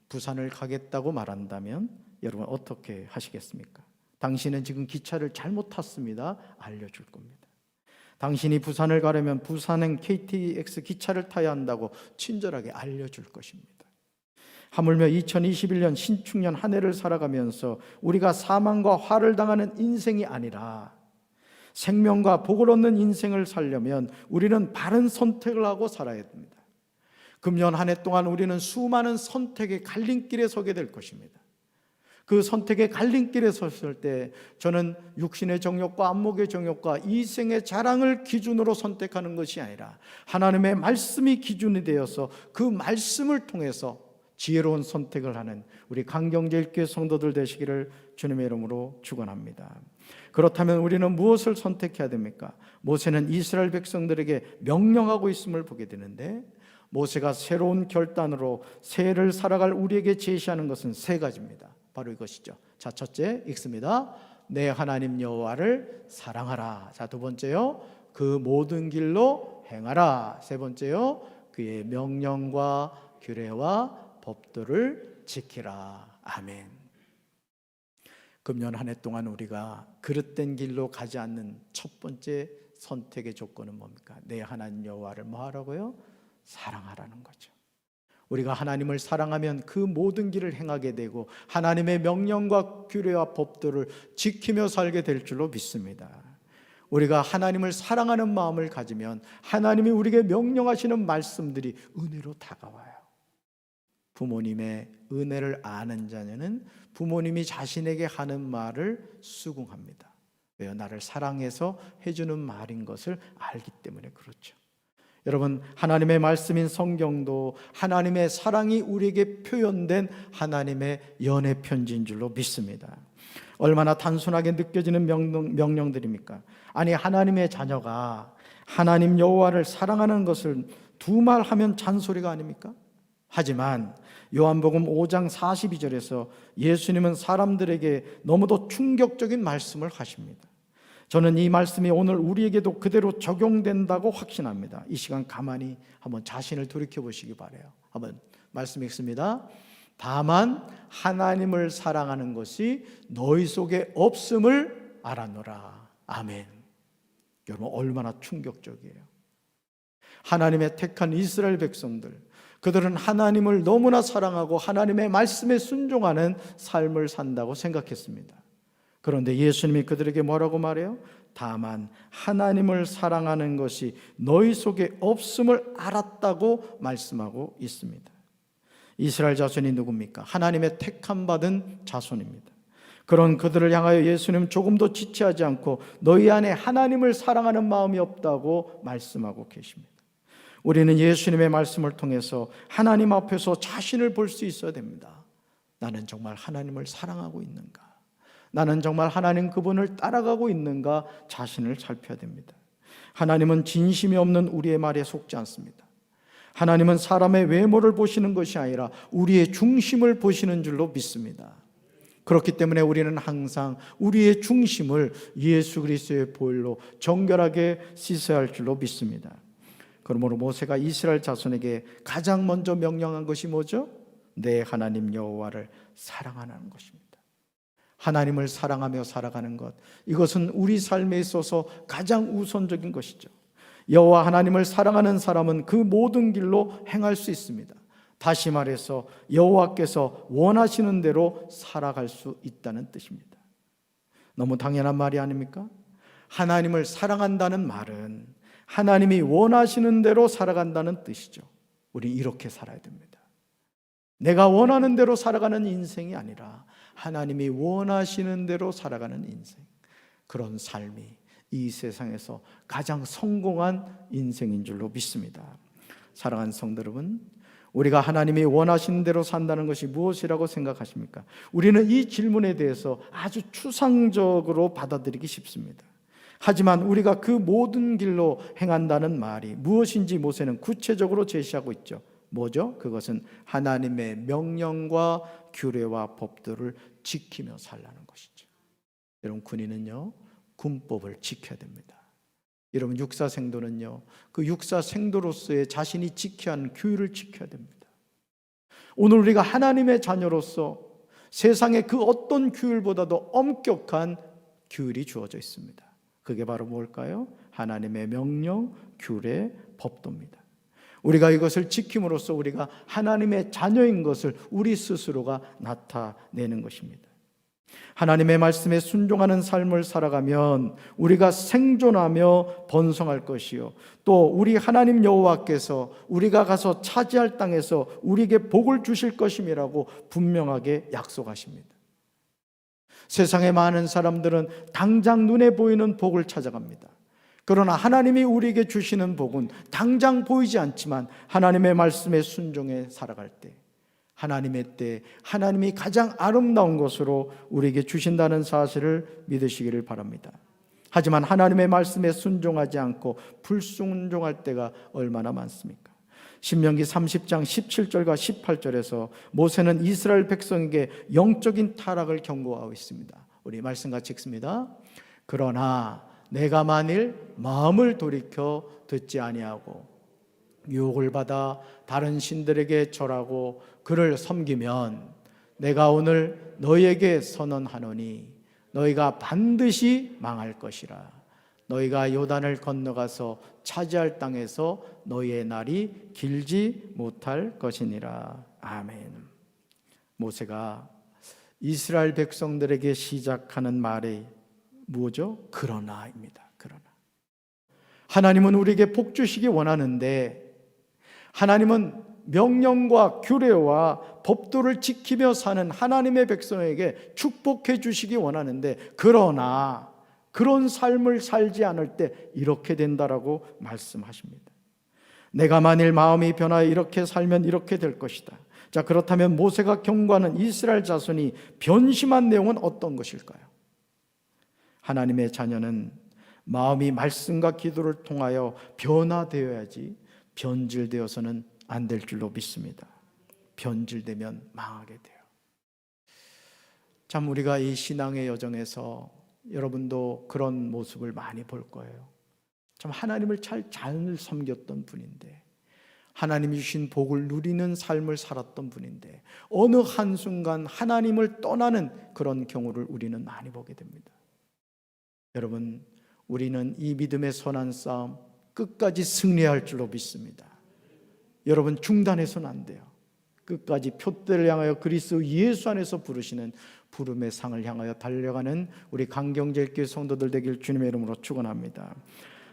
부산을 가겠다고 말한다면 여러분 어떻게 하시겠습니까? 당신은 지금 기차를 잘못 탔습니다. 알려줄 겁니다. 당신이 부산을 가려면 부산행 KTX 기차를 타야 한다고 친절하게 알려줄 것입니다. 하물며 2021년 신축년 한 해를 살아가면서 우리가 사망과 화를 당하는 인생이 아니라 생명과 복을 얻는 인생을 살려면 우리는 바른 선택을 하고 살아야 됩니다. 금년 한 해 동안 우리는 수많은 선택의 갈림길에 서게 될 것입니다. 그 선택의 갈림길에 섰을 때 저는 육신의 정욕과 안목의 정욕과 이생의 자랑을 기준으로 선택하는 것이 아니라 하나님의 말씀이 기준이 되어서 그 말씀을 통해서 지혜로운 선택을 하는 우리 강경제일교회 성도들 되시기를 주님의 이름으로 축원합니다. 그렇다면 우리는 무엇을 선택해야 됩니까? 모세는 이스라엘 백성들에게 명령하고 있음을 보게 되는데, 모세가 새로운 결단으로 새해를 살아갈 우리에게 제시하는 것은 세 가지입니다. 바로 이것이죠. 자, 첫째 읽습니다. 내 하나님 여호와를 사랑하라. 자, 두 번째요, 그 모든 길로 행하라. 세 번째요, 그의 명령과 규례와 법도를 지키라. 아멘. 금년 한 해 동안 우리가 그릇된 길로 가지 않는 첫 번째 선택의 조건은 뭡니까? 내 하나님 여호와를 뭐 하라고요? 사랑하라는 거죠. 우리가 하나님을 사랑하면 그 모든 길을 행하게 되고 하나님의 명령과 규례와 법도를 지키며 살게 될 줄로 믿습니다. 우리가 하나님을 사랑하는 마음을 가지면 하나님이 우리에게 명령하시는 말씀들이 은혜로 다가와요. 부모님의 은혜를 아는 자녀는 부모님이 자신에게 하는 말을 수긍합니다. 왜요? 나를 사랑해서 해주는 말인 것을 알기 때문에 그렇죠. 여러분, 하나님의 말씀인 성경도 하나님의 사랑이 우리에게 표현된 하나님의 연애 편지인 줄로 믿습니다. 얼마나 단순하게 느껴지는 명령들입니까? 아니, 하나님의 자녀가 하나님 여호와를 사랑하는 것을 두 말 하면 잔소리가 아닙니까? 하지만 요한복음 5장 42절에서 예수님은 사람들에게 너무도 충격적인 말씀을 하십니다. 저는 이 말씀이 오늘 우리에게도 그대로 적용된다고 확신합니다. 이 시간 가만히 한번 자신을 돌이켜 보시기 바라요. 한번 말씀 읽습니다. 다만 하나님을 사랑하는 것이 너희 속에 없음을 알아노라. 아멘. 여러분, 얼마나 충격적이에요. 하나님의 택한 이스라엘 백성들, 그들은 하나님을 너무나 사랑하고 하나님의 말씀에 순종하는 삶을 산다고 생각했습니다. 그런데 예수님이 그들에게 뭐라고 말해요? 다만 하나님을 사랑하는 것이 너희 속에 없음을 알았다고 말씀하고 있습니다. 이스라엘 자손이 누굽니까? 하나님의 택함 받은 자손입니다. 그런 그들을 향하여 예수님은 조금도 지체하지 않고 너희 안에 하나님을 사랑하는 마음이 없다고 말씀하고 계십니다. 우리는 예수님의 말씀을 통해서 하나님 앞에서 자신을 볼 수 있어야 됩니다. 나는 정말 하나님을 사랑하고 있는가? 나는 정말 하나님 그분을 따라가고 있는가? 자신을 살펴야 됩니다. 하나님은 진심이 없는 우리의 말에 속지 않습니다. 하나님은 사람의 외모를 보시는 것이 아니라 우리의 중심을 보시는 줄로 믿습니다. 그렇기 때문에 우리는 항상 우리의 중심을 예수 그리스도의 보혈로 정결하게 씻어야 할 줄로 믿습니다. 그러므로 모세가 이스라엘 자손에게 가장 먼저 명령한 것이 뭐죠? 내 하나님 여호와를 사랑하는 것입니다. 하나님을 사랑하며 살아가는 것, 이것은 우리 삶에 있어서 가장 우선적인 것이죠. 여호와 하나님을 사랑하는 사람은 그 모든 길로 행할 수 있습니다. 다시 말해서 여호와께서 원하시는 대로 살아갈 수 있다는 뜻입니다. 너무 당연한 말이 아닙니까? 하나님을 사랑한다는 말은 하나님이 원하시는 대로 살아간다는 뜻이죠. 우리 이렇게 살아야 됩니다. 내가 원하는 대로 살아가는 인생이 아니라 하나님이 원하시는 대로 살아가는 인생, 그런 삶이 이 세상에서 가장 성공한 인생인 줄로 믿습니다. 사랑하는 성도 여러분, 우리가 하나님이 원하시는 대로 산다는 것이 무엇이라고 생각하십니까? 우리는 이 질문에 대해서 아주 추상적으로 받아들이기 쉽습니다. 하지만 우리가 그 모든 길로 행한다는 말이 무엇인지 모세는 구체적으로 제시하고 있죠. 뭐죠? 그것은 하나님의 명령과 규례와 법들을 지키며 살라는 것이죠. 여러분, 군인은요, 군법을 지켜야 됩니다. 여러분, 육사생도는요, 그 육사생도로서의 자신이 지켜야 하는 규율을 지켜야 됩니다. 오늘 우리가 하나님의 자녀로서 세상의 그 어떤 규율보다도 엄격한 규율이 주어져 있습니다. 그게 바로 뭘까요? 하나님의 명령, 규례, 법도입니다. 우리가 이것을 지킴으로써 우리가 하나님의 자녀인 것을 우리 스스로가 나타내는 것입니다. 하나님의 말씀에 순종하는 삶을 살아가면 우리가 생존하며 번성할 것이요, 또 우리 하나님 여호와께서 우리가 가서 차지할 땅에서 우리에게 복을 주실 것임이라고 분명하게 약속하십니다. 세상의 많은 사람들은 당장 눈에 보이는 복을 찾아갑니다. 그러나 하나님이 우리에게 주시는 복은 당장 보이지 않지만 하나님의 말씀에 순종해 살아갈 때 하나님의 때, 하나님이 가장 아름다운 것으로 우리에게 주신다는 사실을 믿으시기를 바랍니다. 하지만 하나님의 말씀에 순종하지 않고 불순종할 때가 얼마나 많습니까? 신명기 30장 17절과 18절에서 모세는 이스라엘 백성에게 영적인 타락을 경고하고 있습니다. 우리 말씀 같이 읽습니다. 그러나 내가 만일 마음을 돌이켜 듣지 아니하고 유혹을 받아 다른 신들에게 절하고 그를 섬기면 내가 오늘 너희에게 선언하노니 너희가 반드시 망할 것이라. 너희가 요단을 건너가서 차지할 땅에서 너희의 날이 길지 못할 것이니라. 아멘. 모세가 이스라엘 백성들에게 시작하는 말이 뭐죠? 그러나입니다. 그러나. 하나님은 우리에게 복 주시기 원하는데 하나님은 명령과 규례와 법도를 지키며 사는 하나님의 백성에게 축복해 주시기 원하는데, 그러나 그런 삶을 살지 않을 때 이렇게 된다라고 말씀하십니다. 내가 만일 마음이 변하여 이렇게 살면 이렇게 될 것이다. 자, 그렇다면 모세가 경고하는 이스라엘 자손이 변심한 내용은 어떤 것일까요? 하나님의 자녀는 마음이 말씀과 기도를 통하여 변화되어야지 변질되어서는 안 될 줄로 믿습니다. 변질되면 망하게 돼요. 참 우리가 이 신앙의 여정에서 여러분도 그런 모습을 많이 볼 거예요. 참 하나님을 잘 섬겼던 분인데, 하나님이 주신 복을 누리는 삶을 살았던 분인데 어느 한순간 하나님을 떠나는 그런 경우를 우리는 많이 보게 됩니다. 여러분, 우리는 이 믿음의 선한 싸움 끝까지 승리할 줄로 믿습니다. 여러분, 중단해서는 안 돼요. 끝까지 표대를 향하여 그리스도 예수 안에서 부르시는 부름의 상을 향하여 달려가는 우리 강경제일교회 성도들 되길 주님의 이름으로 축원합니다.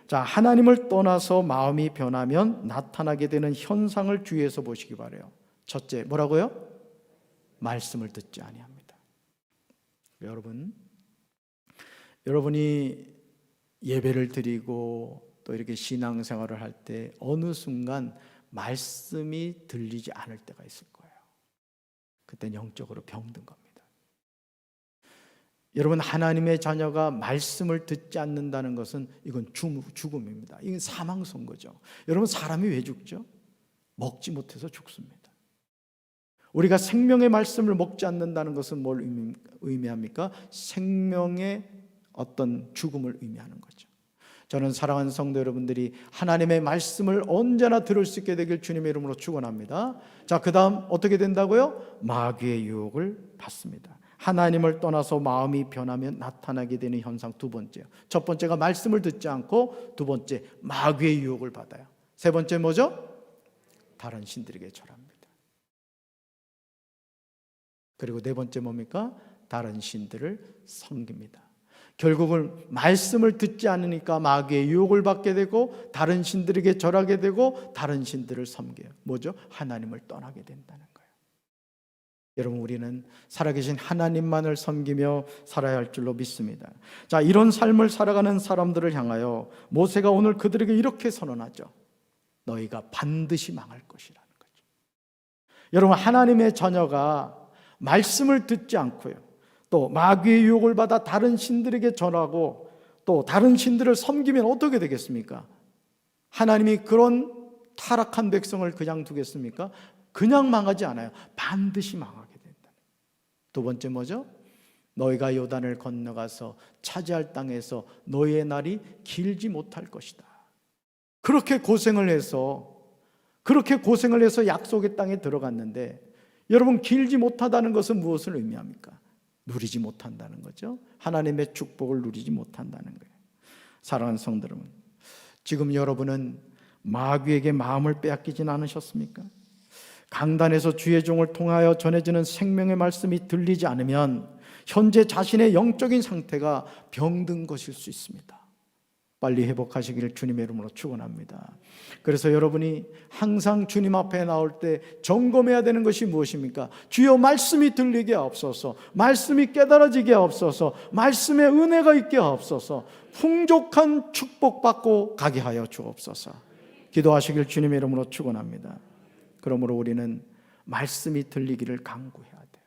자, 하나님을 떠나서 마음이 변하면 나타나게 되는 현상을 주의해서 보시기 바라요. 첫째, 뭐라고요? 말씀을 듣지 아니합니다. 여러분이 예배를 드리고 또 이렇게 신앙생활을 할 때 어느 순간 말씀이 들리지 않을 때가 있을 거예요. 그때는 영적으로 병든 겁니다. 여러분, 하나님의 자녀가 말씀을 듣지 않는다는 것은 이건 죽음입니다. 이건 사망 선고죠. 여러분, 사람이 왜 죽죠? 먹지 못해서 죽습니다. 우리가 생명의 말씀을 먹지 않는다는 것은 뭘 의미합니까? 생명의 어떤 죽음을 의미하는 거죠. 저는 사랑하는 성도 여러분들이 하나님의 말씀을 언제나 들을 수 있게 되길 주님의 이름으로 축원합니다. 자, 그 다음 어떻게 된다고요? 마귀의 유혹을 받습니다. 하나님을 떠나서 마음이 변하면 나타나게 되는 현상 두 번째요. 첫 번째가 말씀을 듣지 않고, 두 번째 마귀의 유혹을 받아요. 세 번째 뭐죠? 다른 신들에게 절합니다. 그리고 네 번째 뭡니까? 다른 신들을 섬깁니다. 결국은 말씀을 듣지 않으니까 마귀의 유혹을 받게 되고 다른 신들에게 절하게 되고 다른 신들을 섬겨요. 뭐죠? 하나님을 떠나게 된다는 거예요. 여러분, 우리는 살아계신 하나님만을 섬기며 살아야 할 줄로 믿습니다. 자, 이런 삶을 살아가는 사람들을 향하여 모세가 오늘 그들에게 이렇게 선언하죠. 너희가 반드시 망할 것이라는 거죠. 여러분, 하나님의 자녀가 말씀을 듣지 않고요, 또 마귀의 유혹을 받아 다른 신들에게 절하고 또 다른 신들을 섬기면 어떻게 되겠습니까? 하나님이 그런 타락한 백성을 그냥 두겠습니까? 그냥 망하지 않아요. 반드시 망하게 된다. 두 번째 뭐죠? 너희가 요단을 건너가서 차지할 땅에서 너희의 날이 길지 못할 것이다. 그렇게 고생을 해서 약속의 땅에 들어갔는데, 여러분, 길지 못하다는 것은 무엇을 의미합니까? 누리지 못한다는 거죠. 하나님의 축복을 누리지 못한다는 거예요. 사랑하는 성도 여러분, 지금 여러분은 마귀에게 마음을 빼앗기진 않으셨습니까? 강단에서 주의 종을 통하여 전해지는 생명의 말씀이 들리지 않으면 현재 자신의 영적인 상태가 병든 것일 수 있습니다. 빨리 회복하시기를 주님의 이름으로 축원합니다. 그래서 여러분이 항상 주님 앞에 나올 때 점검해야 되는 것이 무엇입니까? 주여, 말씀이 들리게 하옵소서, 말씀이 깨달아지게 하옵소서, 말씀의 은혜가 있게 하옵소서, 풍족한 축복받고 가게 하여 주옵소서. 기도하시길 주님의 이름으로 축원합니다. 그러므로 우리는 말씀이 들리기를 간구해야 돼요.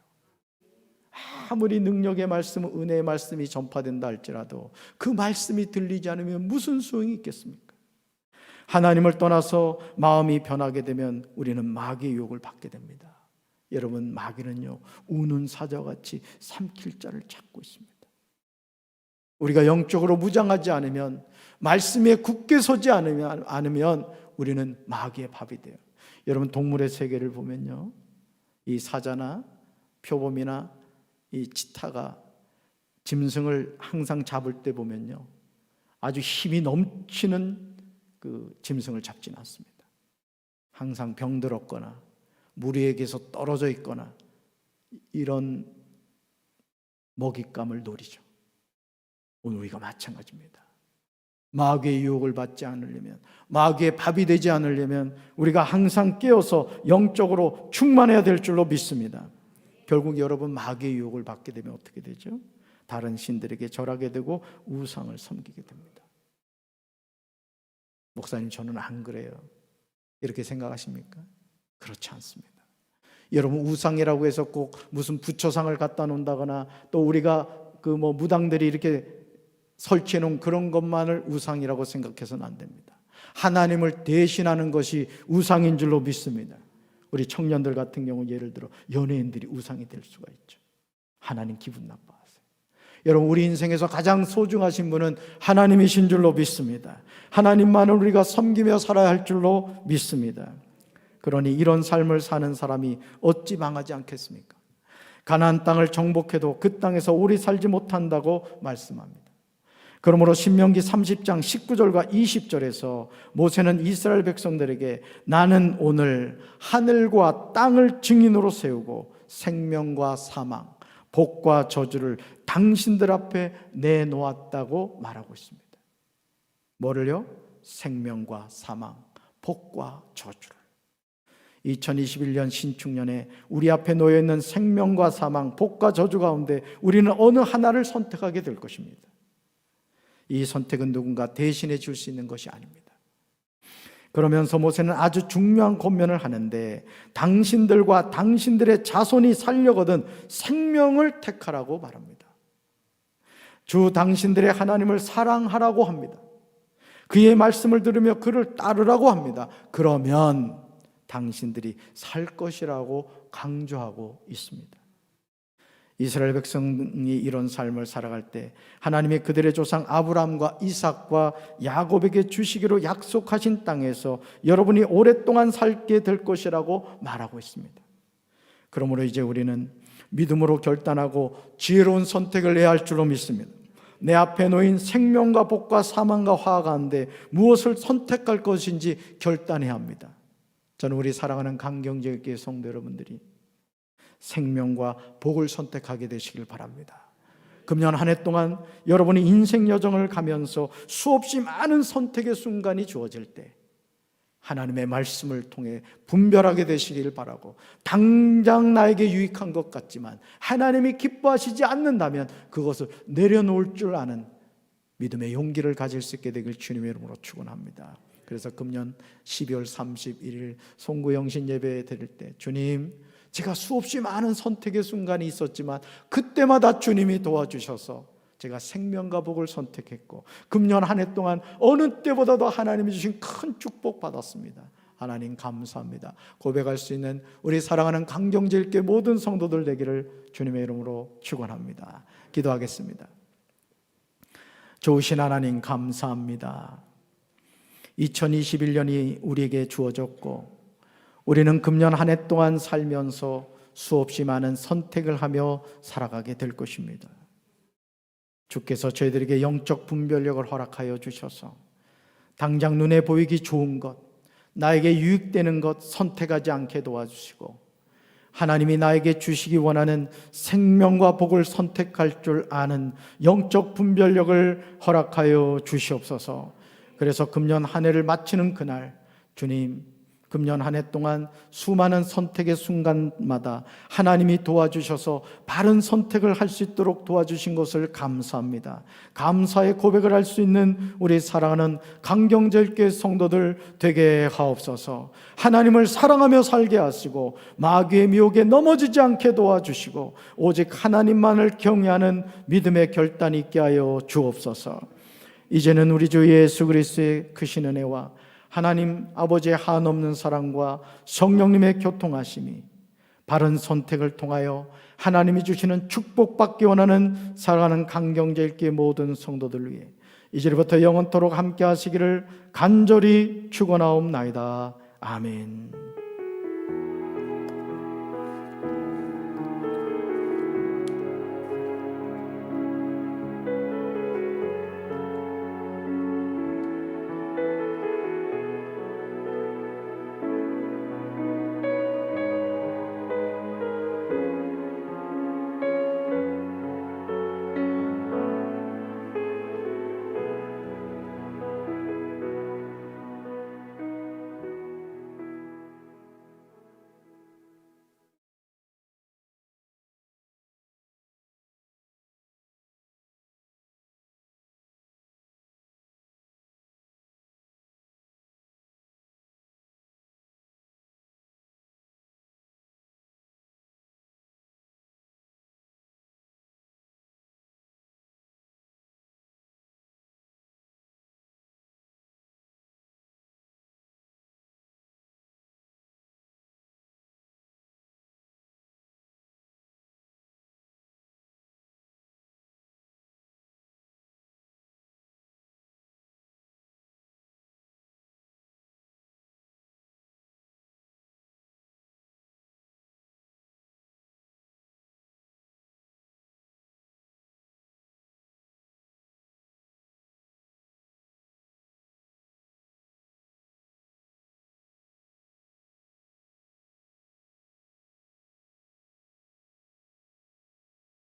아무리 능력의 말씀, 은혜의 말씀이 전파된다 할지라도 그 말씀이 들리지 않으면 무슨 소용이 있겠습니까? 하나님을 떠나서 마음이 변하게 되면 우리는 마귀의 유혹을 받게 됩니다. 여러분, 마귀는요, 우는 사자같이 삼킬 자를 찾고 있습니다. 우리가 영적으로 무장하지 않으면, 말씀에 굳게 서지 않으면 우리는 마귀의 밥이 돼요. 여러분, 동물의 세계를 보면요, 이 사자나 표범이나 이 치타가 짐승을 항상 잡을 때 보면요, 아주 힘이 넘치는 그 짐승을 잡지는 않습니다. 항상 병들었거나 물 위에서 떨어져 있거나 이런 먹잇감을 노리죠. 오늘 우리가 마찬가지입니다. 마귀의 유혹을 받지 않으려면, 마귀의 밥이 되지 않으려면 우리가 항상 깨어서 영적으로 충만해야 될 줄로 믿습니다. 결국 여러분, 마귀의 유혹을 받게 되면 어떻게 되죠? 다른 신들에게 절하게 되고 우상을 섬기게 됩니다. 목사님, 저는 안 그래요. 이렇게 생각하십니까? 그렇지 않습니다. 여러분, 우상이라고 해서 꼭 무슨 부처상을 갖다 놓는다거나 또 우리가 그 무당들이 이렇게 설치해 놓은 그런 것만을 우상이라고 생각해서는 안 됩니다. 하나님을 대신하는 것이 우상인 줄로 믿습니다. 우리 청년들 같은 경우 예를 들어 연예인들이 우상이 될 수가 있죠. 하나님 기분 나빠하세요. 여러분, 우리 인생에서 가장 소중하신 분은 하나님이신 줄로 믿습니다. 하나님만을 우리가 섬기며 살아야 할 줄로 믿습니다. 그러니 이런 삶을 사는 사람이 어찌 망하지 않겠습니까? 가나안 땅을 정복해도 그 땅에서 오래 살지 못한다고 말씀합니다. 그러므로 신명기 30장 19절과 20절에서 모세는 이스라엘 백성들에게 나는 오늘 하늘과 땅을 증인으로 세우고 생명과 사망, 복과 저주를 당신들 앞에 내놓았다고 말하고 있습니다. 뭐를요? 생명과 사망, 복과 저주를. 2021년 신축년에 우리 앞에 놓여있는 생명과 사망, 복과 저주 가운데 우리는 어느 하나를 선택하게 될 것입니다. 이 선택은 누군가 대신해 줄 수 있는 것이 아닙니다. 그러면서 모세는 아주 중요한 권면을 하는데, 당신들과 당신들의 자손이 살려거든 생명을 택하라고 말합니다. 주 당신들의 하나님을 사랑하라고 합니다. 그의 말씀을 들으며 그를 따르라고 합니다. 그러면 당신들이 살 것이라고 강조하고 있습니다. 이스라엘 백성이 이런 삶을 살아갈 때 하나님이 그들의 조상 아브라함과 이삭과 야곱에게 주시기로 약속하신 땅에서 여러분이 오랫동안 살게 될 것이라고 말하고 있습니다. 그러므로 이제 우리는 믿음으로 결단하고 지혜로운 선택을 해야 할 줄로 믿습니다. 내 앞에 놓인 생명과 복과 사망과 화가 가운데 무엇을 선택할 것인지 결단해야 합니다. 저는 우리 사랑하는 강경제교회 성도 여러분들이 생명과 복을 선택하게 되시길 바랍니다. 금년 한 해 동안 여러분이 인생 여정을 가면서 수없이 많은 선택의 순간이 주어질 때 하나님의 말씀을 통해 분별하게 되시길 바라고, 당장 나에게 유익한 것 같지만 하나님이 기뻐하시지 않는다면 그것을 내려놓을 줄 아는 믿음의 용기를 가질 수 있게 되길 주님의 이름으로 축원합니다. 그래서 금년 12월 31일 송구영신 예배 드릴 때, 주님, 제가 수없이 많은 선택의 순간이 있었지만 그때마다 주님이 도와주셔서 제가 생명과 복을 선택했고 금년 한 해 동안 어느 때보다도 하나님이 주신 큰 축복 받았습니다. 하나님 감사합니다. 고백할 수 있는 우리 사랑하는 강경제일교회 모든 성도들 되기를 주님의 이름으로 축원합니다. 기도하겠습니다. 좋으신 하나님 감사합니다. 2021년이 우리에게 주어졌고 우리는 금년 한 해 동안 살면서 수없이 많은 선택을 하며 살아가게 될 것입니다. 주께서 저희들에게 영적 분별력을 허락하여 주셔서 당장 눈에 보이기 좋은 것, 나에게 유익되는 것 선택하지 않게 도와주시고, 하나님이 나에게 주시기 원하는 생명과 복을 선택할 줄 아는 영적 분별력을 허락하여 주시옵소서. 그래서 금년 한 해를 마치는 그날, 주님, 금년 한 해 동안 수많은 선택의 순간마다 하나님이 도와주셔서 바른 선택을 할 수 있도록 도와주신 것을 감사합니다. 감사의 고백을 할 수 있는 우리 사랑하는 강경제일교회 성도들 되게 하옵소서. 하나님을 사랑하며 살게 하시고 마귀의 미혹에 넘어지지 않게 도와주시고 오직 하나님만을 경외하는 믿음의 결단이 있게 하여 주옵소서. 이제는 우리 주 예수 그리스도의 크신 은혜와 하나님 아버지의 한없는 사랑과 성령님의 교통하심이 바른 선택을 통하여 하나님이 주시는 축복받기 원하는 사랑하는 강경제일교회 모든 성도들 위해 이제부터 영원토록 함께 하시기를 간절히 축원하옵나이다. 아멘.